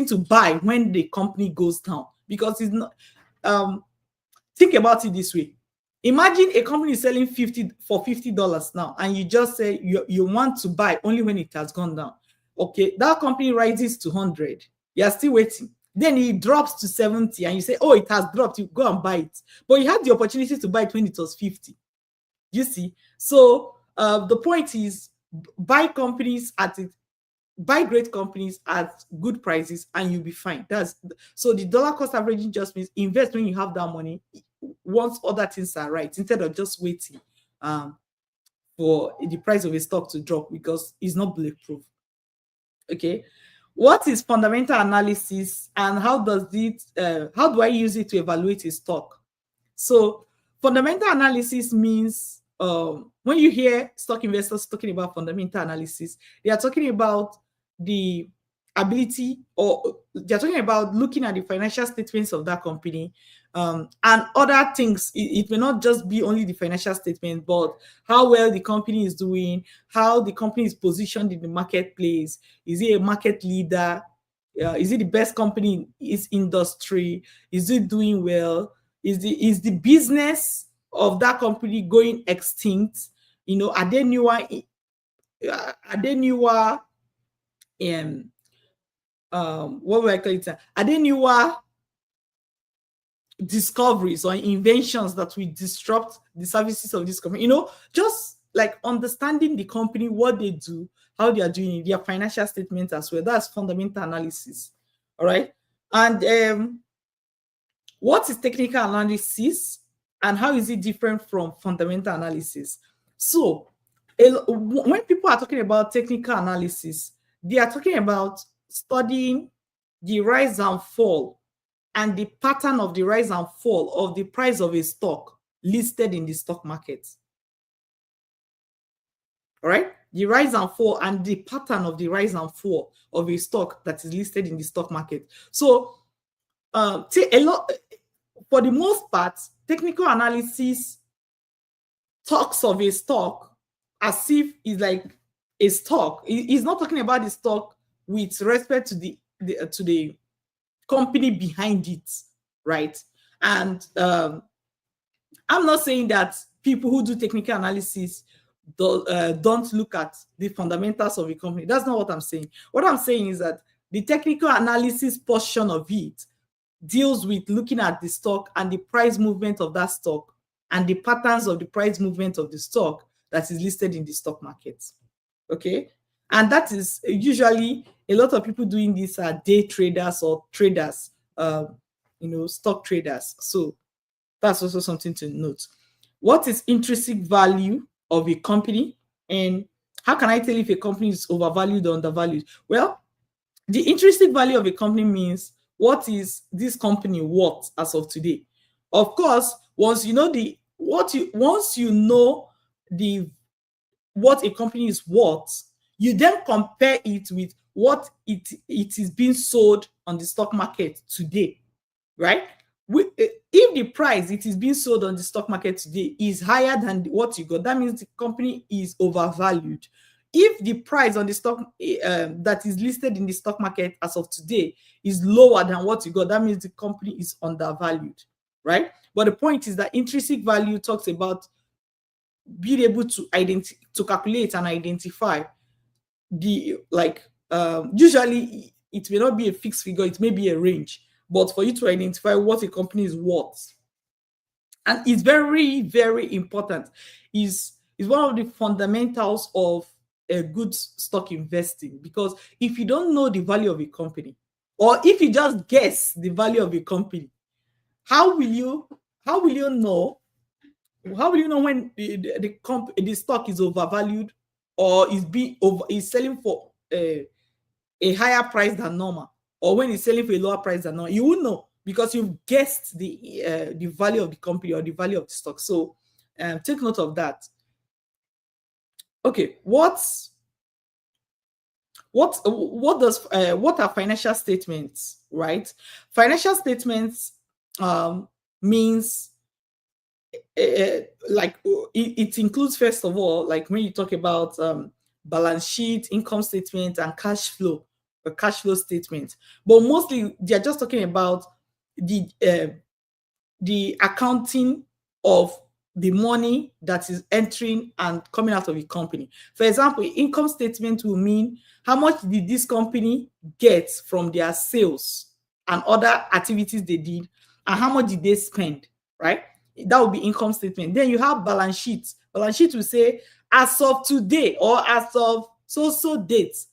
to buy when the company goes down. Because it's not, think about it this way. Imagine a company is selling $50 now, and you just say you want to buy only when it has gone down. Okay, that company rises to 100. You're still waiting. Then it drops to 70, and you say, oh, it has dropped. You go and buy it. But you had the opportunity to buy it when it was 50. You see? So the point is, buy great companies at good prices and you'll be fine. So the dollar cost averaging just means invest when you have that money once other things are right, instead of just waiting for the price of a stock to drop, because it's not bulletproof. Okay, what is fundamental analysis and how do I use it to evaluate a stock? So fundamental analysis means when you hear stock investors talking about fundamental analysis, they are talking about the ability, or they're talking about looking at the financial statements of that company, and other things. It may not just be only the financial statement, but how well the company is doing, how the company is positioned in the marketplace. Is it a market leader? Is it the best company in its industry? Is it doing well? Is the business of that company going extinct? Are they newer? Are they newer? What will I call it? Are they newer discoveries or inventions that will disrupt the services of this company? Just like understanding the company, what they do, how they are doing their financial statements as well. That's fundamental analysis. All right. And what is technical analysis and how is it different from fundamental analysis? So when people are talking about technical analysis, they are talking about studying the rise and fall and the pattern of the rise and fall of the price of a stock listed in the stock market. All right? The rise and fall and the pattern of the rise and fall of a stock that is listed in the stock market. So for the most part, technical analysis talks of a stock as if it's like a stock. It's not talking about the stock with respect to the company behind it, right? And I'm not saying that people who do technical analysis don't look at the fundamentals of a company. That's not what I'm saying. What I'm saying is that the technical analysis portion of it deals with looking at the stock and the price movement of that stock and the patterns of the price movement of the stock that is listed in the stock market. Okay. And that is usually a lot of people doing this are day traders or traders, stock traders. So that's also something to note. What is intrinsic value of a company? And how can I tell if a company is overvalued or undervalued? Well, the intrinsic value of a company means what is this company worth as of today. Of course, once you know the what a company is worth, you then compare it with what it is being sold on the stock market today, right? If the price it is being sold on the stock market today is higher than what you got, that means the company is overvalued. If the price on the stock that is listed in the stock market as of today is lower than what you got, that means the company is undervalued, right? But the point is that intrinsic value talks about being able to calculate and identify the usually it may not be a fixed figure, it may be a range, but for you to identify what a company is worth. And it's very, very important. Is one of the fundamentals of a good stock investing, because if you don't know the value of a company, or if you just guess the value of a company, how will you know when the stock is overvalued or is selling for a higher price than normal, or when it's selling for a lower price than normal? You will know because you've guessed the value of the company or the value of the stock. So take note of that. Okay, what are financial statements, right? Financial statements means it includes, first of all, like when you talk about balance sheet, income statement, and cash flow statement. But mostly they're just talking about the accounting of the money that is entering and coming out of a company. For example, income statement will mean how much did this company get from their sales and other activities they did, and how much did they spend, right? That would be income statement. Then you have balance sheet. Balance sheet will say, as of today or as of so dates,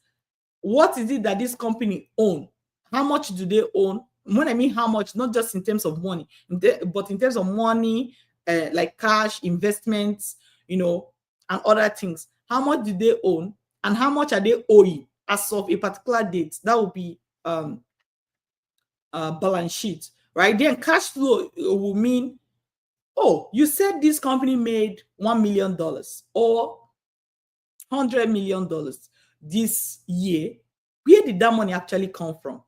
what is it that this company own? How much do they own? When I mean how much, not just in terms of money, but in terms of money, like cash, investments, and other things. How much do they own, and how much are they owing as of a particular date? That would be balance sheet, right? Then cash flow will mean, oh, you said this company made $1 million or $100 million this year. Where did that money actually come from?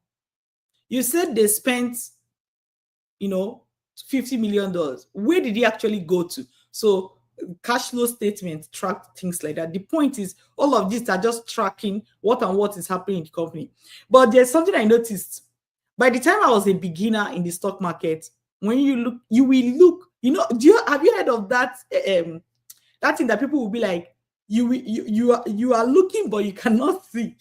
You said they spent, $50 million. Where did it actually go to? So cash flow statement track things like that. The point is, all of these are just tracking what is happening in the company. But there's something I noticed. By the time I was a beginner in the stock market, when you will look, have you heard of that that thing that people will be like, you are looking but you cannot see?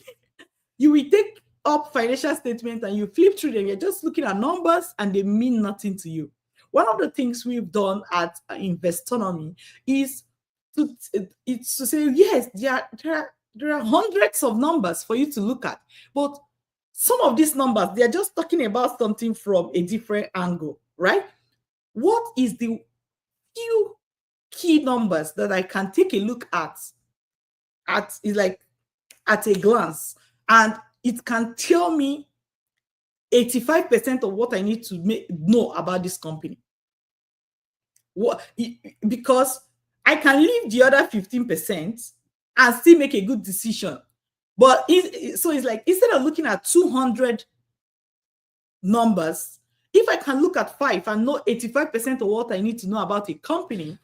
You will take up financial statements and you flip through them. You're just looking at numbers and they mean nothing to you. One of the things we've done at Investornomy is to say, yes, there are hundreds of numbers for you to look at, but some of these numbers, they're just talking about something from a different angle, right? What is the few key numbers that I can take a look at a glance, and it can tell me 85% of what I need to know about this company? Because I can leave the other 15% and still make a good decision. But so it's like, instead of looking at 200 numbers, if I can look at 5 and know 85% of what I need to know about a company,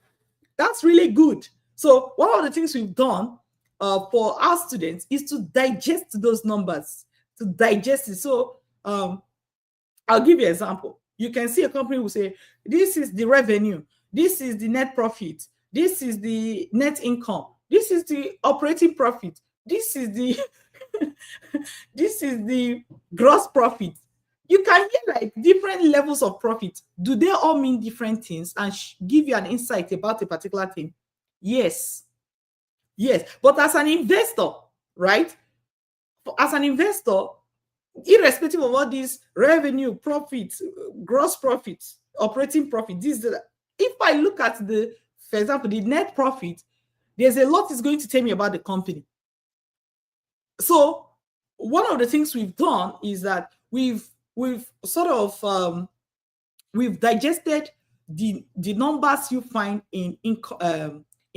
that's really good. So one of the things we've done for our students is to digest those numbers, to digest it. So I'll give you an example. You can see a company will say, this is the revenue, this is the net profit, this is the net income, this is the operating profit, this is the this is the gross profit. You can hear like different levels of profit. Do they all mean different things and give you an insight about a particular thing? Yes. But as an investor, right? As an investor, irrespective of all these revenue, profits, gross profits, operating profit, if I look at for example, the net profit, there's a lot is going to tell me about the company. So one of the things we've done is that we've sort of we've digested the numbers you find in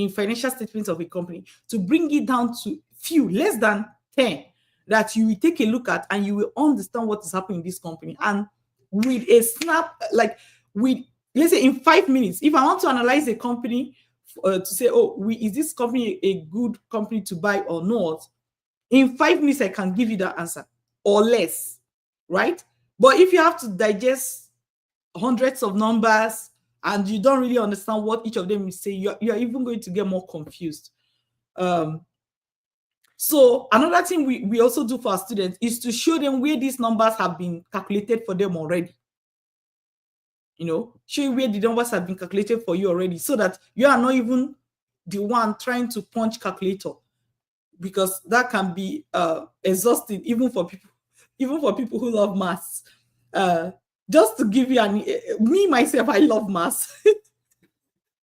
financial statements of a company to bring it down to few less than 10 that you will take a look at and you will understand what is happening in this company. And with a snap, like with, let's say, in 5 minutes, if I want to analyze a company to say, oh, is this company a good company to buy or not, in 5 minutes I can give you that answer or less, right? But if you have to digest hundreds of numbers and you don't really understand what each of them is saying, you're even going to get more confused. So another thing we also do for our students is to show them where these numbers have been calculated for them already. Show you where the numbers have been calculated for you already, so that you are not even the one trying to punch calculator, because that can be exhausting even for people who love maths. Just to give you me myself, I love maths.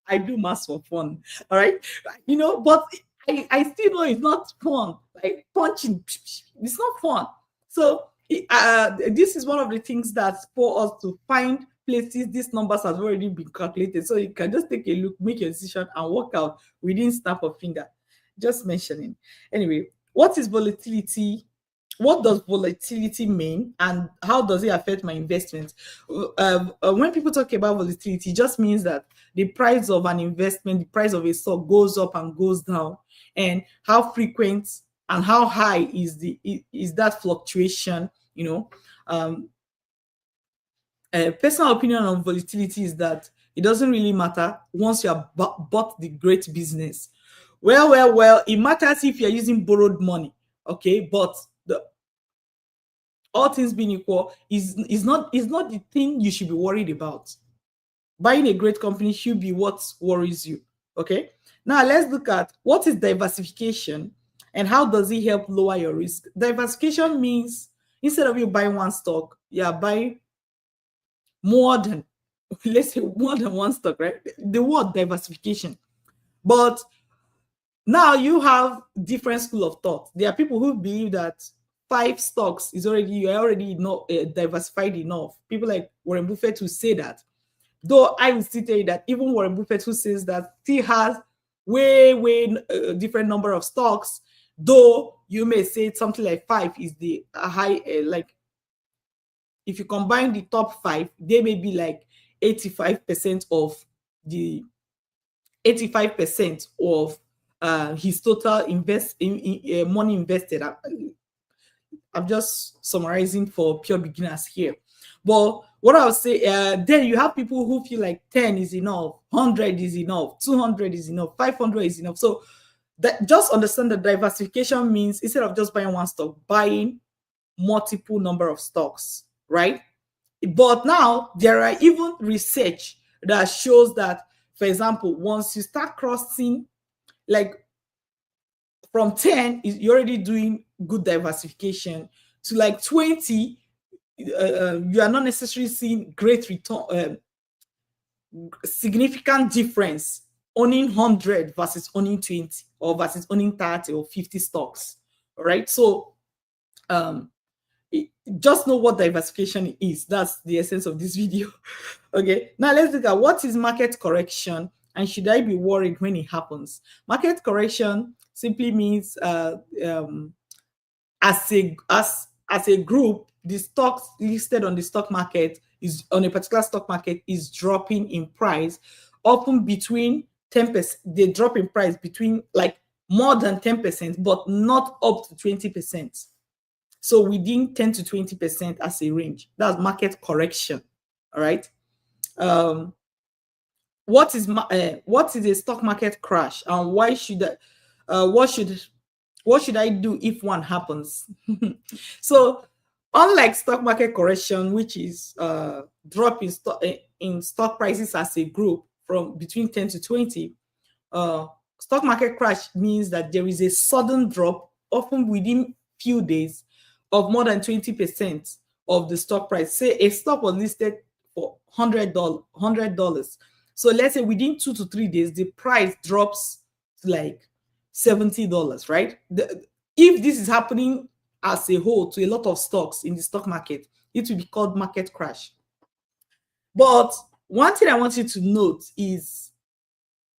I do maths for fun, all right? But I still know it's not fun. Like punching, it's not fun. So this is one of the things that for us to find places these numbers have already been calculated, so you can just take a look, make your decision, and work out within snap of finger. Just mentioning. Anyway, what is volatility? What does volatility mean, and how does it affect my investment? When people talk about volatility, it just means that the price of an investment, the price of a stock goes up and goes down, and how frequent and how high is that fluctuation. Personal opinion on volatility is that it doesn't really matter once you have bought the great business. Well, it matters if you're using borrowed money, okay? But all things being equal, is not the thing you should be worried about. Buying a great company should be what worries you, okay? Now let's look at what is diversification and how does it help lower your risk. Diversification means instead of you buying one stock, you are buying more than, let's say, more than one stock, right? The word diversification. But now you have different school of thought. There are people who believe that 5 stocks you're already not diversified enough. People like Warren Buffett who say that. Though I will still tell you that even Warren Buffett who says that still has way different number of stocks. Though you may say something like 5 is the high, like if you combine the top 5, they may be like 85% of the 85% of his total money invested. I'm just summarizing for pure beginners here. But what I would say, then you have people who feel like 10 is enough, 100 is enough, 200 is enough, 500 is enough. So that, just understand that diversification means instead of just buying one stock, buying multiple number of stocks, right? But now there are even research that shows that, for example, once you start crossing, like from 10, you're already doing good diversification, to like 20, you are not necessarily seeing great return, significant difference owning 100 versus owning 20 or versus owning 30 or 50 stocks. All right. So just know what diversification is. That's the essence of this video. Okay. Now let's look at what is market correction and should I be worried when it happens. Market correction simply means as a group, the stocks listed on the stock market is on a particular stock market is dropping in price, often between 10%. They drop in price between like more than 10%, but not up to 20%. So within 10 to 20% as a range. That's market correction. All right. What is a stock market crash, and why should what should I do if one happens? So unlike stock market correction, which is drop in stock prices as a group from between 10 to 20, stock market crash means that there is a sudden drop often within few days of more than 20% of the stock price. Say a stock was listed for $100. So let's say within 2 to 3 days, the price drops to like $70, right? If this is happening as a whole to a lot of stocks in the stock market, it will be called market crash. But one thing I want you to note is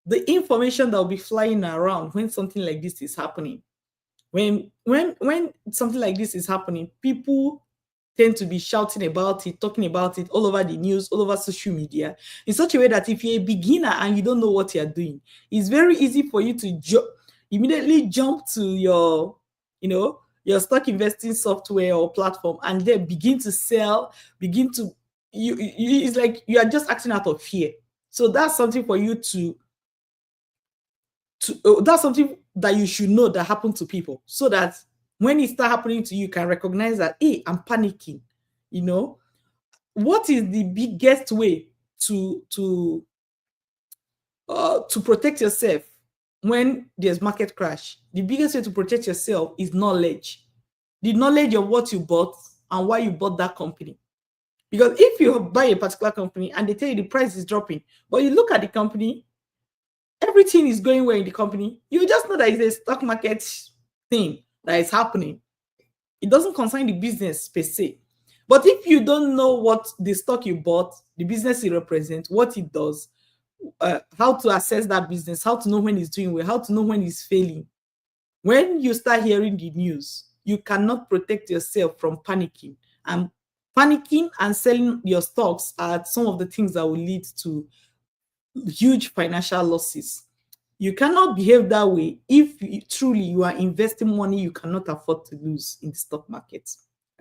the information that will be flying around when something like this is happening. When something like this is happening, people tend to be shouting about it, talking about it all over the news, all over social media, in such a way that if you're a beginner and you don't know what you're doing, it's very easy for you to immediately jump to your stock investing software or platform and then begin to sell, begin to it's like you are just acting out of fear. So that's something for you to that's something that you should know that happened to people, so that when it start happening to you, you can recognize that, hey, I'm panicking. What is the biggest way to protect yourself when there's market crash? The biggest way to protect yourself is knowledge. The knowledge of what you bought and why you bought that company. Because if you buy a particular company and they tell you the price is dropping, but you look at the company, everything is going well in the company, you just know that it's a stock market thing that is happening. It doesn't concern the business per se. But if you don't know what the stock you bought, the business it represents, what it does, how to assess that business, how to know when it's doing well, how to know when it's failing, when you start hearing the news, you cannot protect yourself from panicking. And panicking and selling your stocks are some of the things that will lead to huge financial losses. You cannot behave that way if truly you are investing money you cannot afford to lose in the stock market.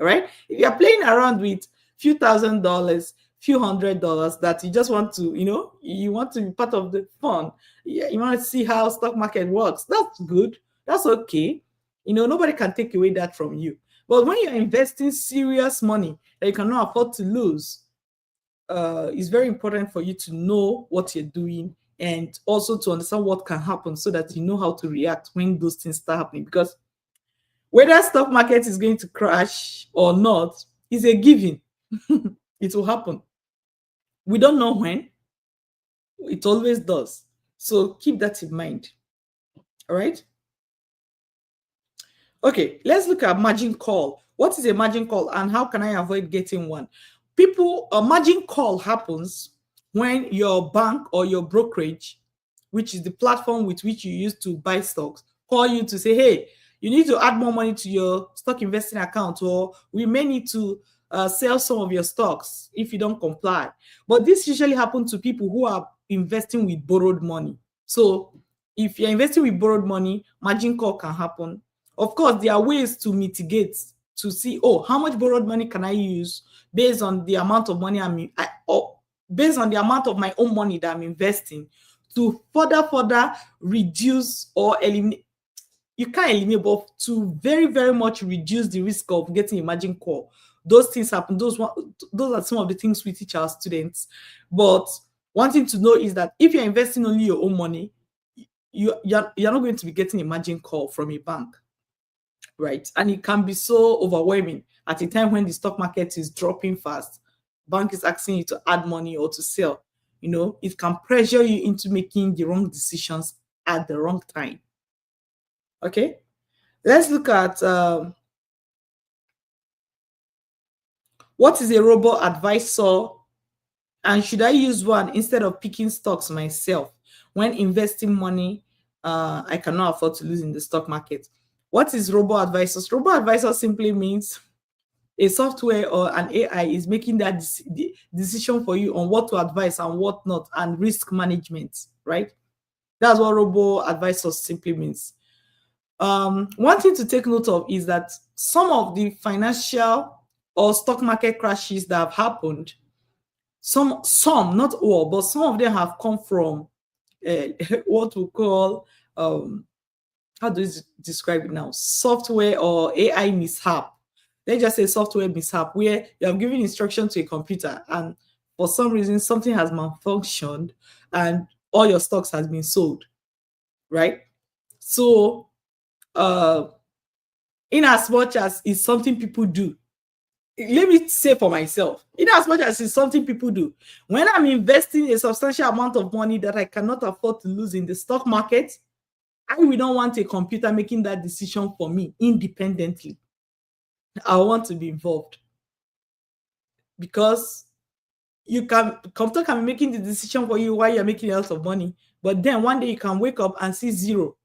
All right. If you're playing around with few $1,000s, few $100 that you just want to, you want to be part of the fun. You want to see how stock market works. That's good. That's okay. Nobody can take away that from you. But when you're investing serious money that you cannot afford to lose, it's very important for you to know what you're doing and also to understand what can happen so that you know how to react when those things start happening. Because whether stock market is going to crash or not is a given. It will happen. We don't know when. It always does. So keep that in mind. All right. Okay, let's look at margin call. What is a margin call and how can I avoid getting one? A margin call happens when your bank or your brokerage, which is the platform with which you use to buy stocks, call you to say, hey, you need to add more money to your stock investing account, or we may need to sell some of your stocks if you don't comply. But this usually happens to people who are investing with borrowed money. So if you're investing with borrowed money, margin call can happen. Of course, there are ways to mitigate, to see, how much borrowed money can I use based on the amount of money or based on the amount of my own money that I'm investing, to further reduce or eliminate. You can't eliminate, but to very, very much reduce the risk of getting a margin call. Those things happen. Those are some of the things we teach our students. But one thing to know is that if you're investing only your own money, you're not going to be getting a margin call from a bank. Right. And it can be so overwhelming at a time when the stock market is dropping fast. Bank is asking you to add money or to sell. It can pressure you into making the wrong decisions at the wrong time. Okay. Let's look at what is a robo-advisor, and should I use one instead of picking stocks myself when investing money I cannot afford to lose in the stock market? What is robo-advisors? Robo-advisor simply means a software or an AI is making that decision for you on what to advise and what not, and risk management, right? That's what robo-advisors simply means. One thing to take note of is that some of the financial or stock market crashes that have happened, some not all, but some of them have come from what we call how do you describe it now? Software or AI mishap. Let's just say software mishap, where you have given instruction to a computer and for some reason something has malfunctioned and all your stocks has been sold, right? So in as much as it's something people do. Let me say for myself, in as much as it's something people do, when I'm investing a substantial amount of money that I cannot afford to lose in the stock market, I will not want a computer making that decision for me independently. I want to be involved, because computer can be making the decision for you while you're making a lot of money, but then one day you can wake up and see zero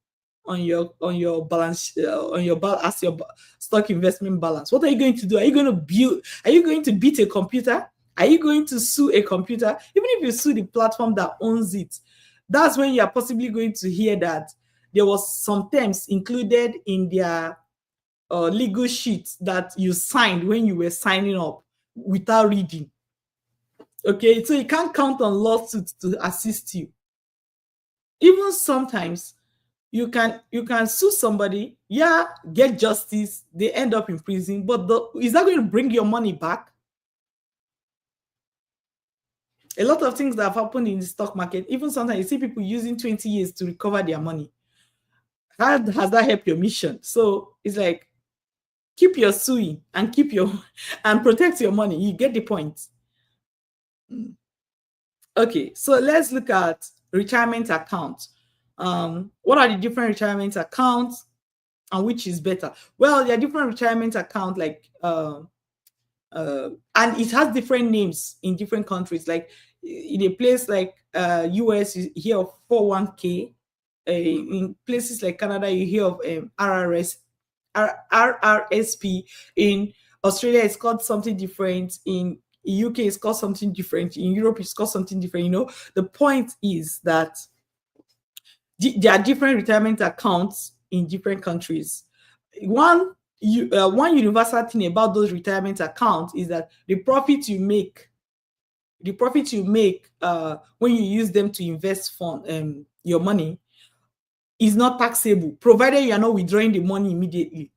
on your balance, as your stock investment balance. What are you going to do? Are you going to beat a computer? Are you going to sue a computer? Even if you sue the platform that owns it, that's when you are possibly going to hear that there was some terms included in their legal sheet that you signed when you were signing up without reading. Okay, so you can't count on lawsuits to assist you. Even sometimes you can sue somebody, yeah, get justice, they end up in prison, but is that going to bring your money back? A lot of things that have happened in the stock market, even sometimes you see people using 20 years to recover their money. How has that helped your mission? So it's like, keep your suing and and protect your money. You get the point. Okay, so let's look at retirement accounts. What are the different retirement accounts and which is better? Well, there are different retirement accounts, like and it has different names in different countries. Like in a place like US, you hear of 401k. In places like Canada, you hear of RRSP. In Australia, it's called something different. In UK, it's called something different. In Europe, it's called something different. The point is that there are different retirement accounts in different countries. One universal thing about those retirement accounts is that the profit you make when you use them to invest your money is not taxable, provided you are not withdrawing the money immediately,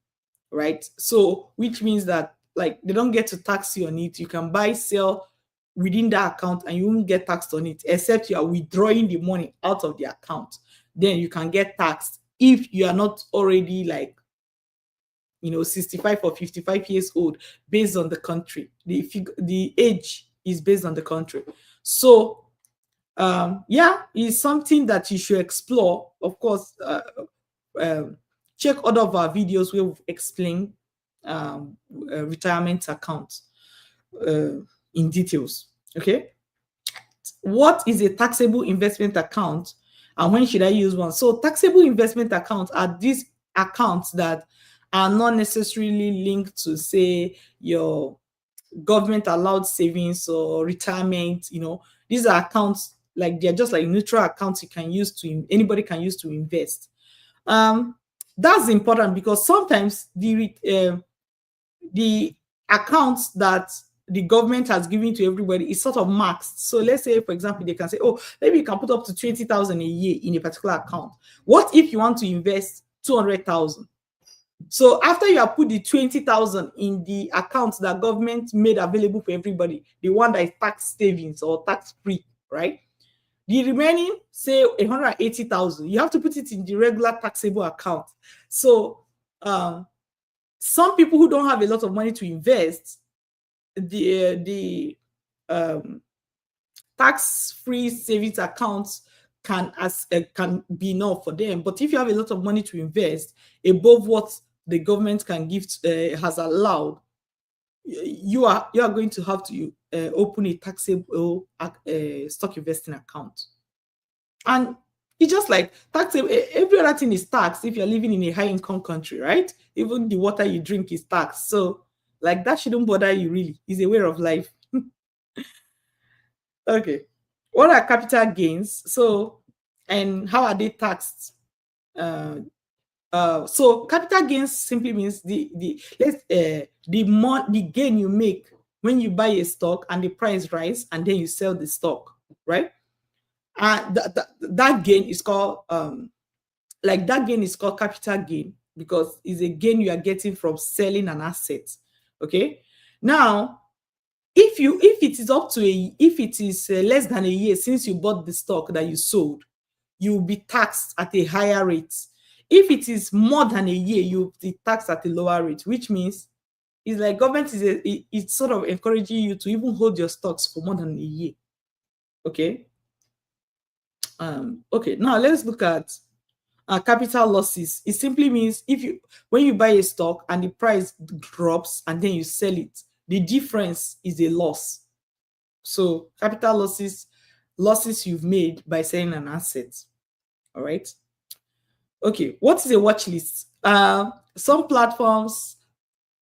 right? So which means that, like, they don't get to tax you on it. You can buy, sell within that account and you won't get taxed on it, except you are withdrawing the money out of the account. Then you can get taxed if you are not already, like, 65 or 55 years old, based on the country. The age is based on the country. So yeah, it's something that you should explore. Of course, check other of our videos where we've explained retirement accounts in details. Okay, what is a taxable investment account and when should I use one? So taxable investment accounts are these accounts that are not necessarily linked to, say, your government allowed savings or retirement. These are accounts, like, they're just like neutral accounts anybody can use to invest. That's important because sometimes the accounts that the government has given to everybody is sort of maxed. So let's say, for example, they can say, oh, maybe you can put up to 20,000 a year in a particular account. What if you want to invest 200,000? So after you have put the 20,000 in the account that government made available for everybody, the one that is tax savings or tax free, right? The remaining, say 180,000, you have to put it in the regular taxable account. So some people who don't have a lot of money to invest, the tax-free savings accounts can be enough for them. But if you have a lot of money to invest above what the government can give has allowed, you are going to have to open a taxable stock investing account. And it's just like taxable. Every other thing is taxed if you're living in a high income country, right? Even the water you drink is taxed. So, like, that shouldn't bother you, really. It's a way of life. Okay. What are capital gains? So, and how are they taxed? So capital gains simply means the gain you make when you buy a stock and the price rise and then you sell the stock, right? That gain is called capital gain, because it's a gain you are getting from selling an asset. Okay. Now, if it is less than a year since you bought the stock that you sold, you will be taxed at a higher rate. If it is more than a year, you be taxed at a lower rate, which means it's like government it's sort of encouraging you to even hold your stocks for more than a year. Okay. Okay, now let's look at capital losses. It simply means when you buy a stock and the price drops and then you sell it, the difference is a loss. So capital losses you've made by selling an asset. All right. Okay, what is a watch list? Some platforms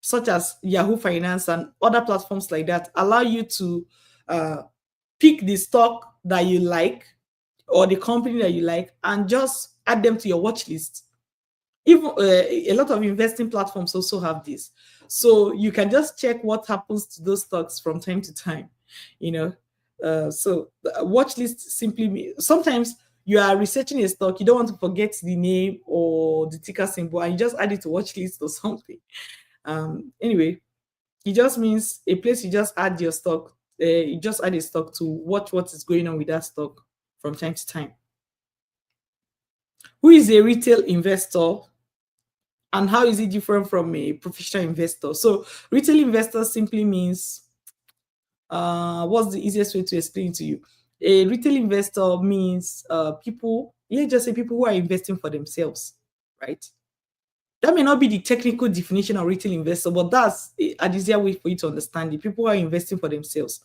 such as Yahoo Finance and other platforms like that allow you to pick the stock that you like or the company that you like and just add them to your watch list. Even a lot of investing platforms also have this, so you can just check what happens to those stocks from time to time. You know, so the watch list simply means sometimes you are researching a stock, you don't want to forget the name or the ticker symbol, and you just add it to watch list or something. Anyway, it just means a place you just add your stock. You just add a stock to watch what is going on with that stock from time to time. Who is a retail investor and how is it different from a professional investor? So retail investor simply means, what's the easiest way to explain to you? A retail investor means people, let's just say people who are investing for themselves, right? That may not be the technical definition of retail investor, but that's an easier way for you to understand it. People who are investing for themselves.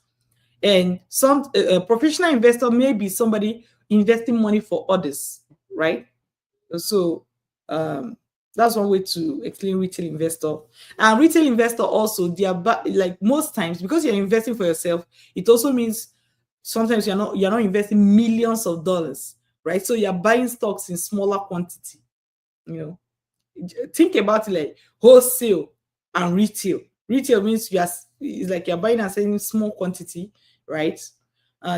And some professional investor may be somebody investing money for others, right? So that's one way to explain retail investor. And retail investor also, they are like most times, because you're investing for yourself, it also means sometimes you're not investing millions of dollars, right? So you're buying stocks in smaller quantity. You know, think about it like wholesale and retail. Retail means it's like you're buying and selling small quantity, right?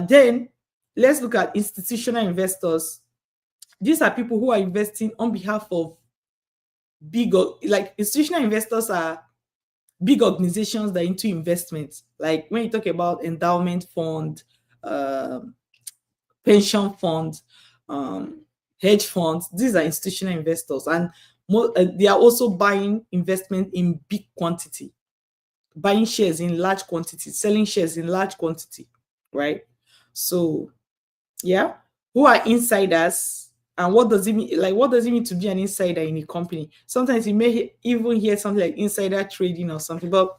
Then let's look at institutional investors. These are people who are investing on behalf of like institutional investors are big organizations that are into investments. Like when you talk about endowment fund, um, pension funds, hedge funds, these are institutional investors, and they are also buying investment in big quantity, buying shares in large quantity, selling shares in large quantity, right? So yeah, who are insiders and what does it mean? Like, what does it mean to be an insider in a company? Sometimes you may even hear something like insider trading or something, but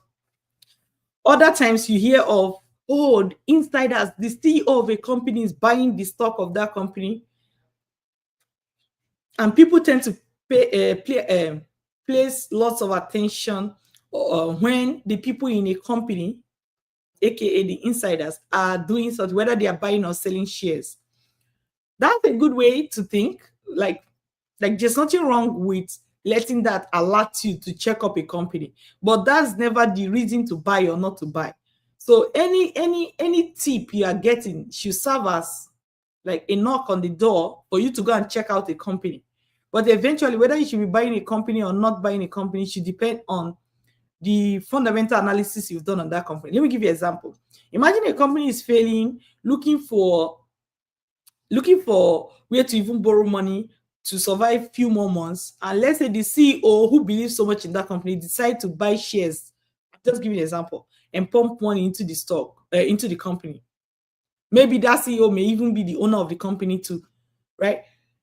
other times you hear of, oh, insiders, the CEO of a company is buying the stock of that company, and people tend to place lots of attention when the people in a company, aka the insiders, are doing such, whether they are buying or selling shares. That's a good way to think. Like there's nothing wrong with letting that alert you to check up a company, but that's never the reason to buy or not to buy. So any tip you are getting should serve as like a knock on the door for you to go and check out a company. But eventually, whether you should be buying a company or not buying a company should depend on the fundamental analysis you've done on that company. Let me give you an example. Imagine a company is failing, looking for where to even borrow money to survive few more months, and let's say the CEO who believes so much in that company decide to buy shares, just give you an example, and pump money into the stock, into the company. Maybe that CEO may even be the owner of the company too, right?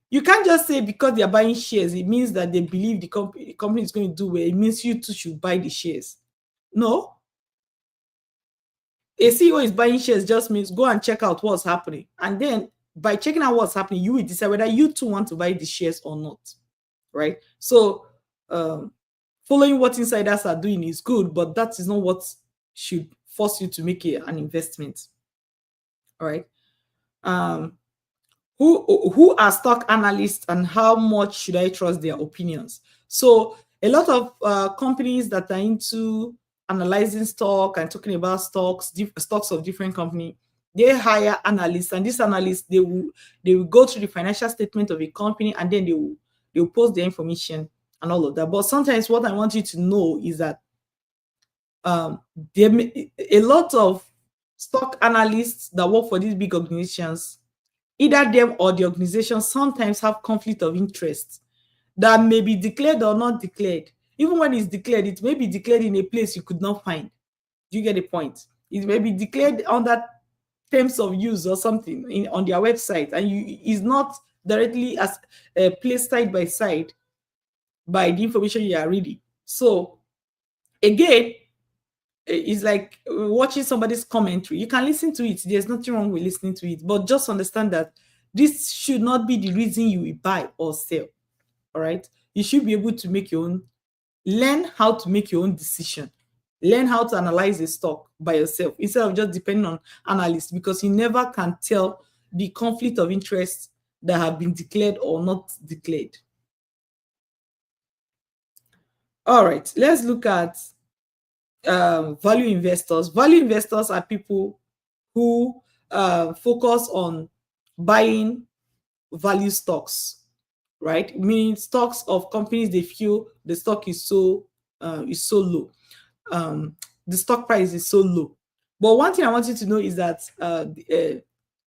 You can't just say because they are buying shares, it means that they believe the company is going to do well. It means you too should buy the shares. No, a CEO is buying shares just means go and check out what's happening. And then by checking out what's happening, you will decide whether you too want to buy the shares or not. Right? So following what insiders are doing is good, but that is not what should force you to make an investment. All right. Who are stock analysts and how much should I trust their opinions? So a lot of companies that are into analyzing stock and talking about stocks of different company, they hire analysts, and these analysts they will go through the financial statement of a company, and then they will post the information and all of that. But sometimes what I want you to know is that a lot of stock analysts that work for these big organizations, either them or the organization, sometimes have conflict of interest. that may be declared or not declared. Even when it's declared, it may be declared in a place you could not find. Do you get the point? It may be declared under terms of use or something on their website, and is not directly as placed side by side by the information you are reading. So again, it's like watching somebody's commentary. You can listen to it. There's nothing wrong with listening to it, but just understand that this should not be the reason you will buy or sell. All right, you should be able to make your own, learn how to make your own decision, learn how to analyze a stock by yourself instead of just depending on analysts, because you never can tell the conflict of interest that have been declared or not declared. All right, let's look at value investors. Value investors are people who focus on buying value stocks, right? Meaning stocks of companies they feel the stock is so low. The stock price is so low. But one thing I want you to know is that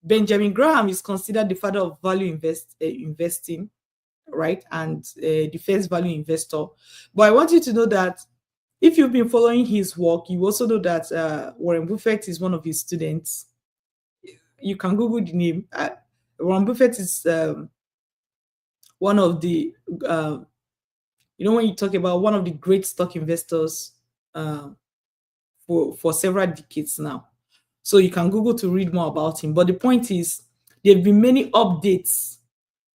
Benjamin Graham is considered the father of value investing, right? And the first value investor. But I want you to know that if you've been following his work, you also know that Warren Buffett is one of his students. You can Google the name. Warren Buffett is one of the, when you talk about one of the great stock investors for several decades now. So you can Google to read more about him. But the point is, there have been many updates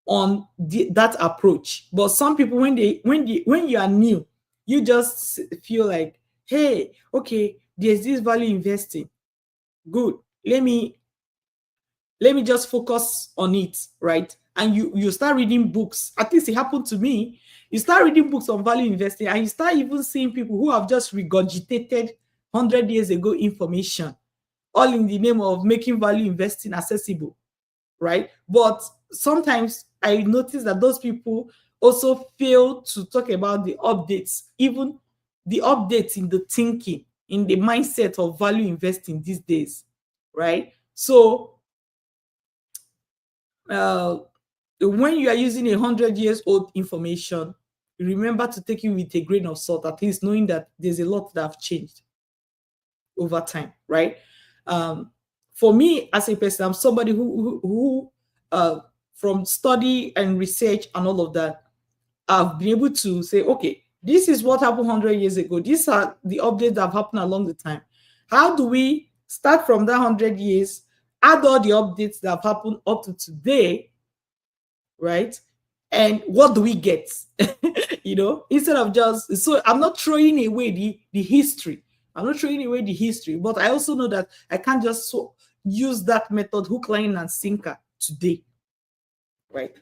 on that approach. But some people, when you are new, you just feel like, hey, okay, there's this value investing. Good. Let me just focus on it, right? And you start reading books. At least it happened to me. You start reading books on value investing, and you start even seeing people who have just regurgitated 100 years ago information, all in the name of making value investing accessible, right? But sometimes I notice that those people also fail to talk about the updates, even the updates in the thinking, in the mindset of value investing these days, right? So when you are using 100 years old information, remember to take it with a grain of salt, at least knowing that there's a lot that have changed over time, right? For me as a person, I'm somebody who from study and research and all of that, I've been able to say, okay, this is what happened 100 years ago. These are the updates that have happened along the time. How do we start from that 100 years, add all the updates that have happened up to today, right? And what do we get? Instead of just, so I'm not throwing away the history. I'm not throwing away the history, but I also know that I can't just use that method, hook, line, and sinker today, right?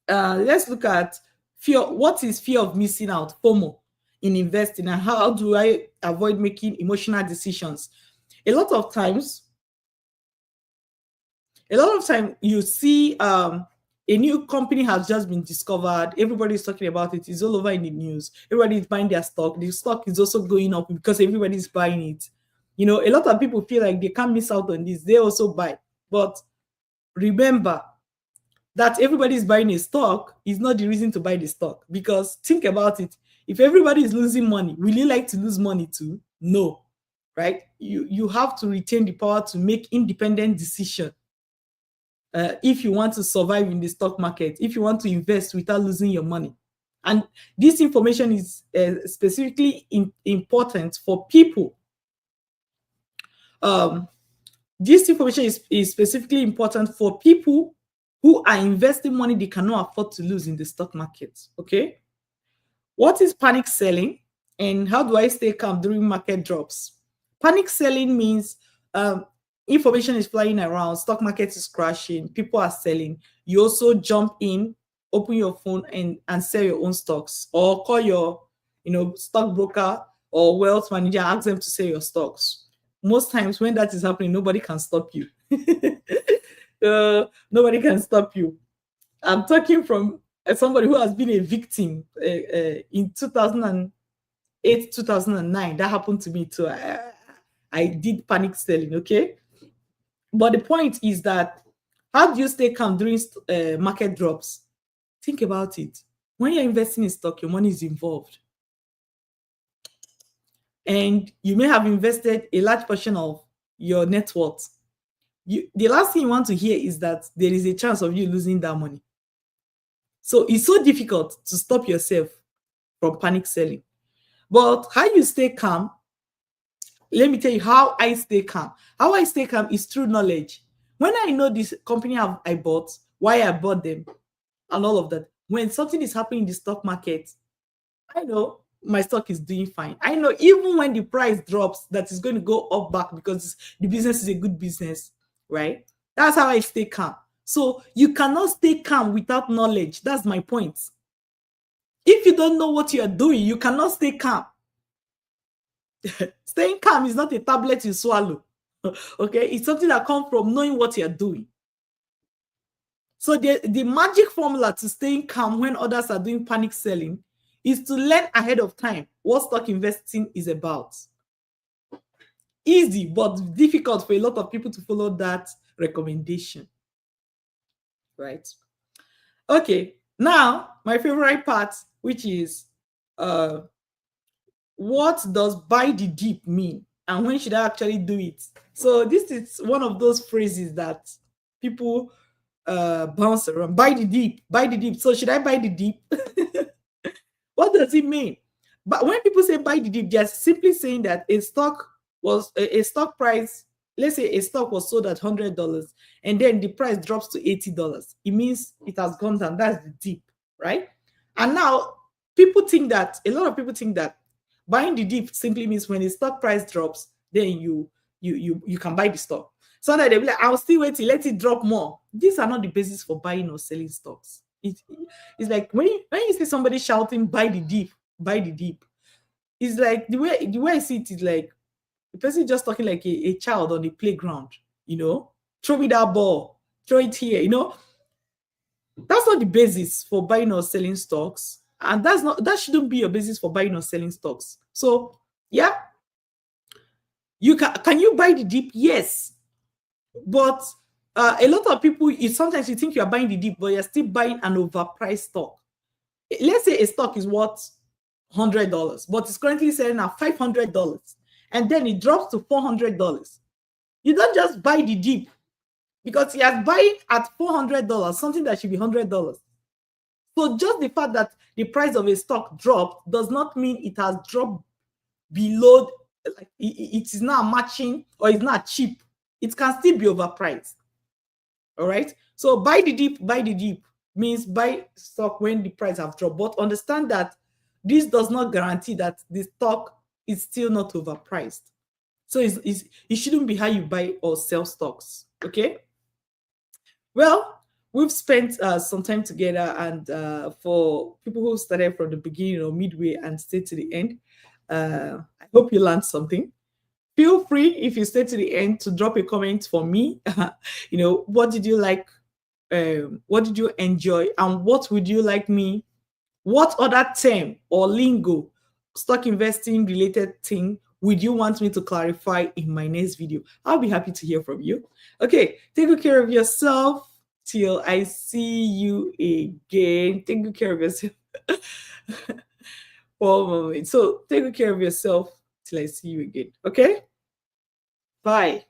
Let's look at fear. What is fear of missing out, FOMO, in investing, and how do I avoid making emotional decisions? A lot of times you see a new company has just been discovered. Everybody's talking about it. It's all over in the news. Everybody's buying their stock. The stock is also going up because everybody's buying it. A lot of people feel like they can't miss out on this. They also buy. But remember that everybody's buying a stock is not the reason to buy the stock. Because think about it. If everybody is losing money, will you like to lose money too? No. Right? You have to retain the power to make independent decisions. If you want to survive in the stock market, if you want to invest without losing your money. And this information is specifically important for people. This information is specifically important for people who are investing money they cannot afford to lose in the stock market. Okay. What is panic selling, and how do I stay calm during market drops? Panic selling means information is flying around, stock market is crashing, people are selling. You also jump in, open your phone and sell your own stocks, or call your stockbroker or wealth manager, ask them to sell your stocks. Most times when that is happening, nobody can stop you. Nobody can stop you. I'm talking from somebody who has been a victim in 2008, 2009. That happened to me too. I did panic selling, okay? But the point is that how do you stay calm during market drops? Think about it. When you're investing in stock, your money is involved. And you may have invested a large portion of your net worth. The last thing you want to hear is that there is a chance of you losing that money. So it's so difficult to stop yourself from panic selling. But how you stay calm, let me tell you how I stay calm. How I stay calm is through knowledge. When I know this company I bought, why I bought them, and all of that, when something is happening in the stock market, I know my stock is doing fine. I know even when the price drops, that is going to go up back because the business is a good business, right? That's how I stay calm. So you cannot stay calm without knowledge. That's my point. If you don't know what you are doing, you cannot stay calm. Staying calm is not a tablet you swallow. Okay, it's something that comes from knowing what you're doing. So the magic formula to staying calm when others are doing panic selling is to learn ahead of time what stock investing is about. Easy, but difficult for a lot of people to follow that recommendation. Right? Okay, now my favorite part, which is what does buy the dip mean? And when should I actually do it? So this is one of those phrases that people bounce around. Buy the dip, buy the dip. So should I buy the dip? What does it mean? But when people say buy the dip, they're simply saying that a stock was a stock price. Let's say a stock was sold at $100 and then the price drops to $80. It means it has gone down. That's the dip, right? And now people think that a lot of people think that buying the dip simply means when the stock price drops, then you can buy the stock. So that they'll be like, I'll still wait till let it drop more. These are not the basis for buying or selling stocks. It's like when you see somebody shouting, buy the dip, buy the dip. It's like the way I see it is like the person just talking like a child on the playground, throw me that ball, throw it here, That's not the basis for buying or selling stocks. And that shouldn't be your basis for buying or selling stocks. So yeah, you can you buy the dip? Yes. But a lot of people, sometimes you think you are buying the dip, but you're still buying an overpriced stock. Let's say a stock is worth $100, but it's currently selling at $500, and then it drops to $400. You don't just buy the dip because you are buying at $400 something that should be $100. So just the fact that the price of a stock dropped does not mean it has dropped below, like it is not matching or it's not cheap. It can still be overpriced. All right. So buy the dip means buy stock when the price have dropped. But understand that this does not guarantee that the stock is still not overpriced. So it shouldn't be how you buy or sell stocks. Okay. Well, we've spent some time together, and for people who started from the beginning or midway and stayed to the end, I hope you learned something. Feel free, if you stay to the end, to drop a comment for me. What did you like? What did you enjoy? And what would you like me? What other term or lingo, stock investing related thing, would you want me to clarify in my next video? I'll be happy to hear from you. Okay, take good care of yourself till I see you again. Take good care of yourself. For a moment. So take good care of yourself till I see you again. Okay? Bye.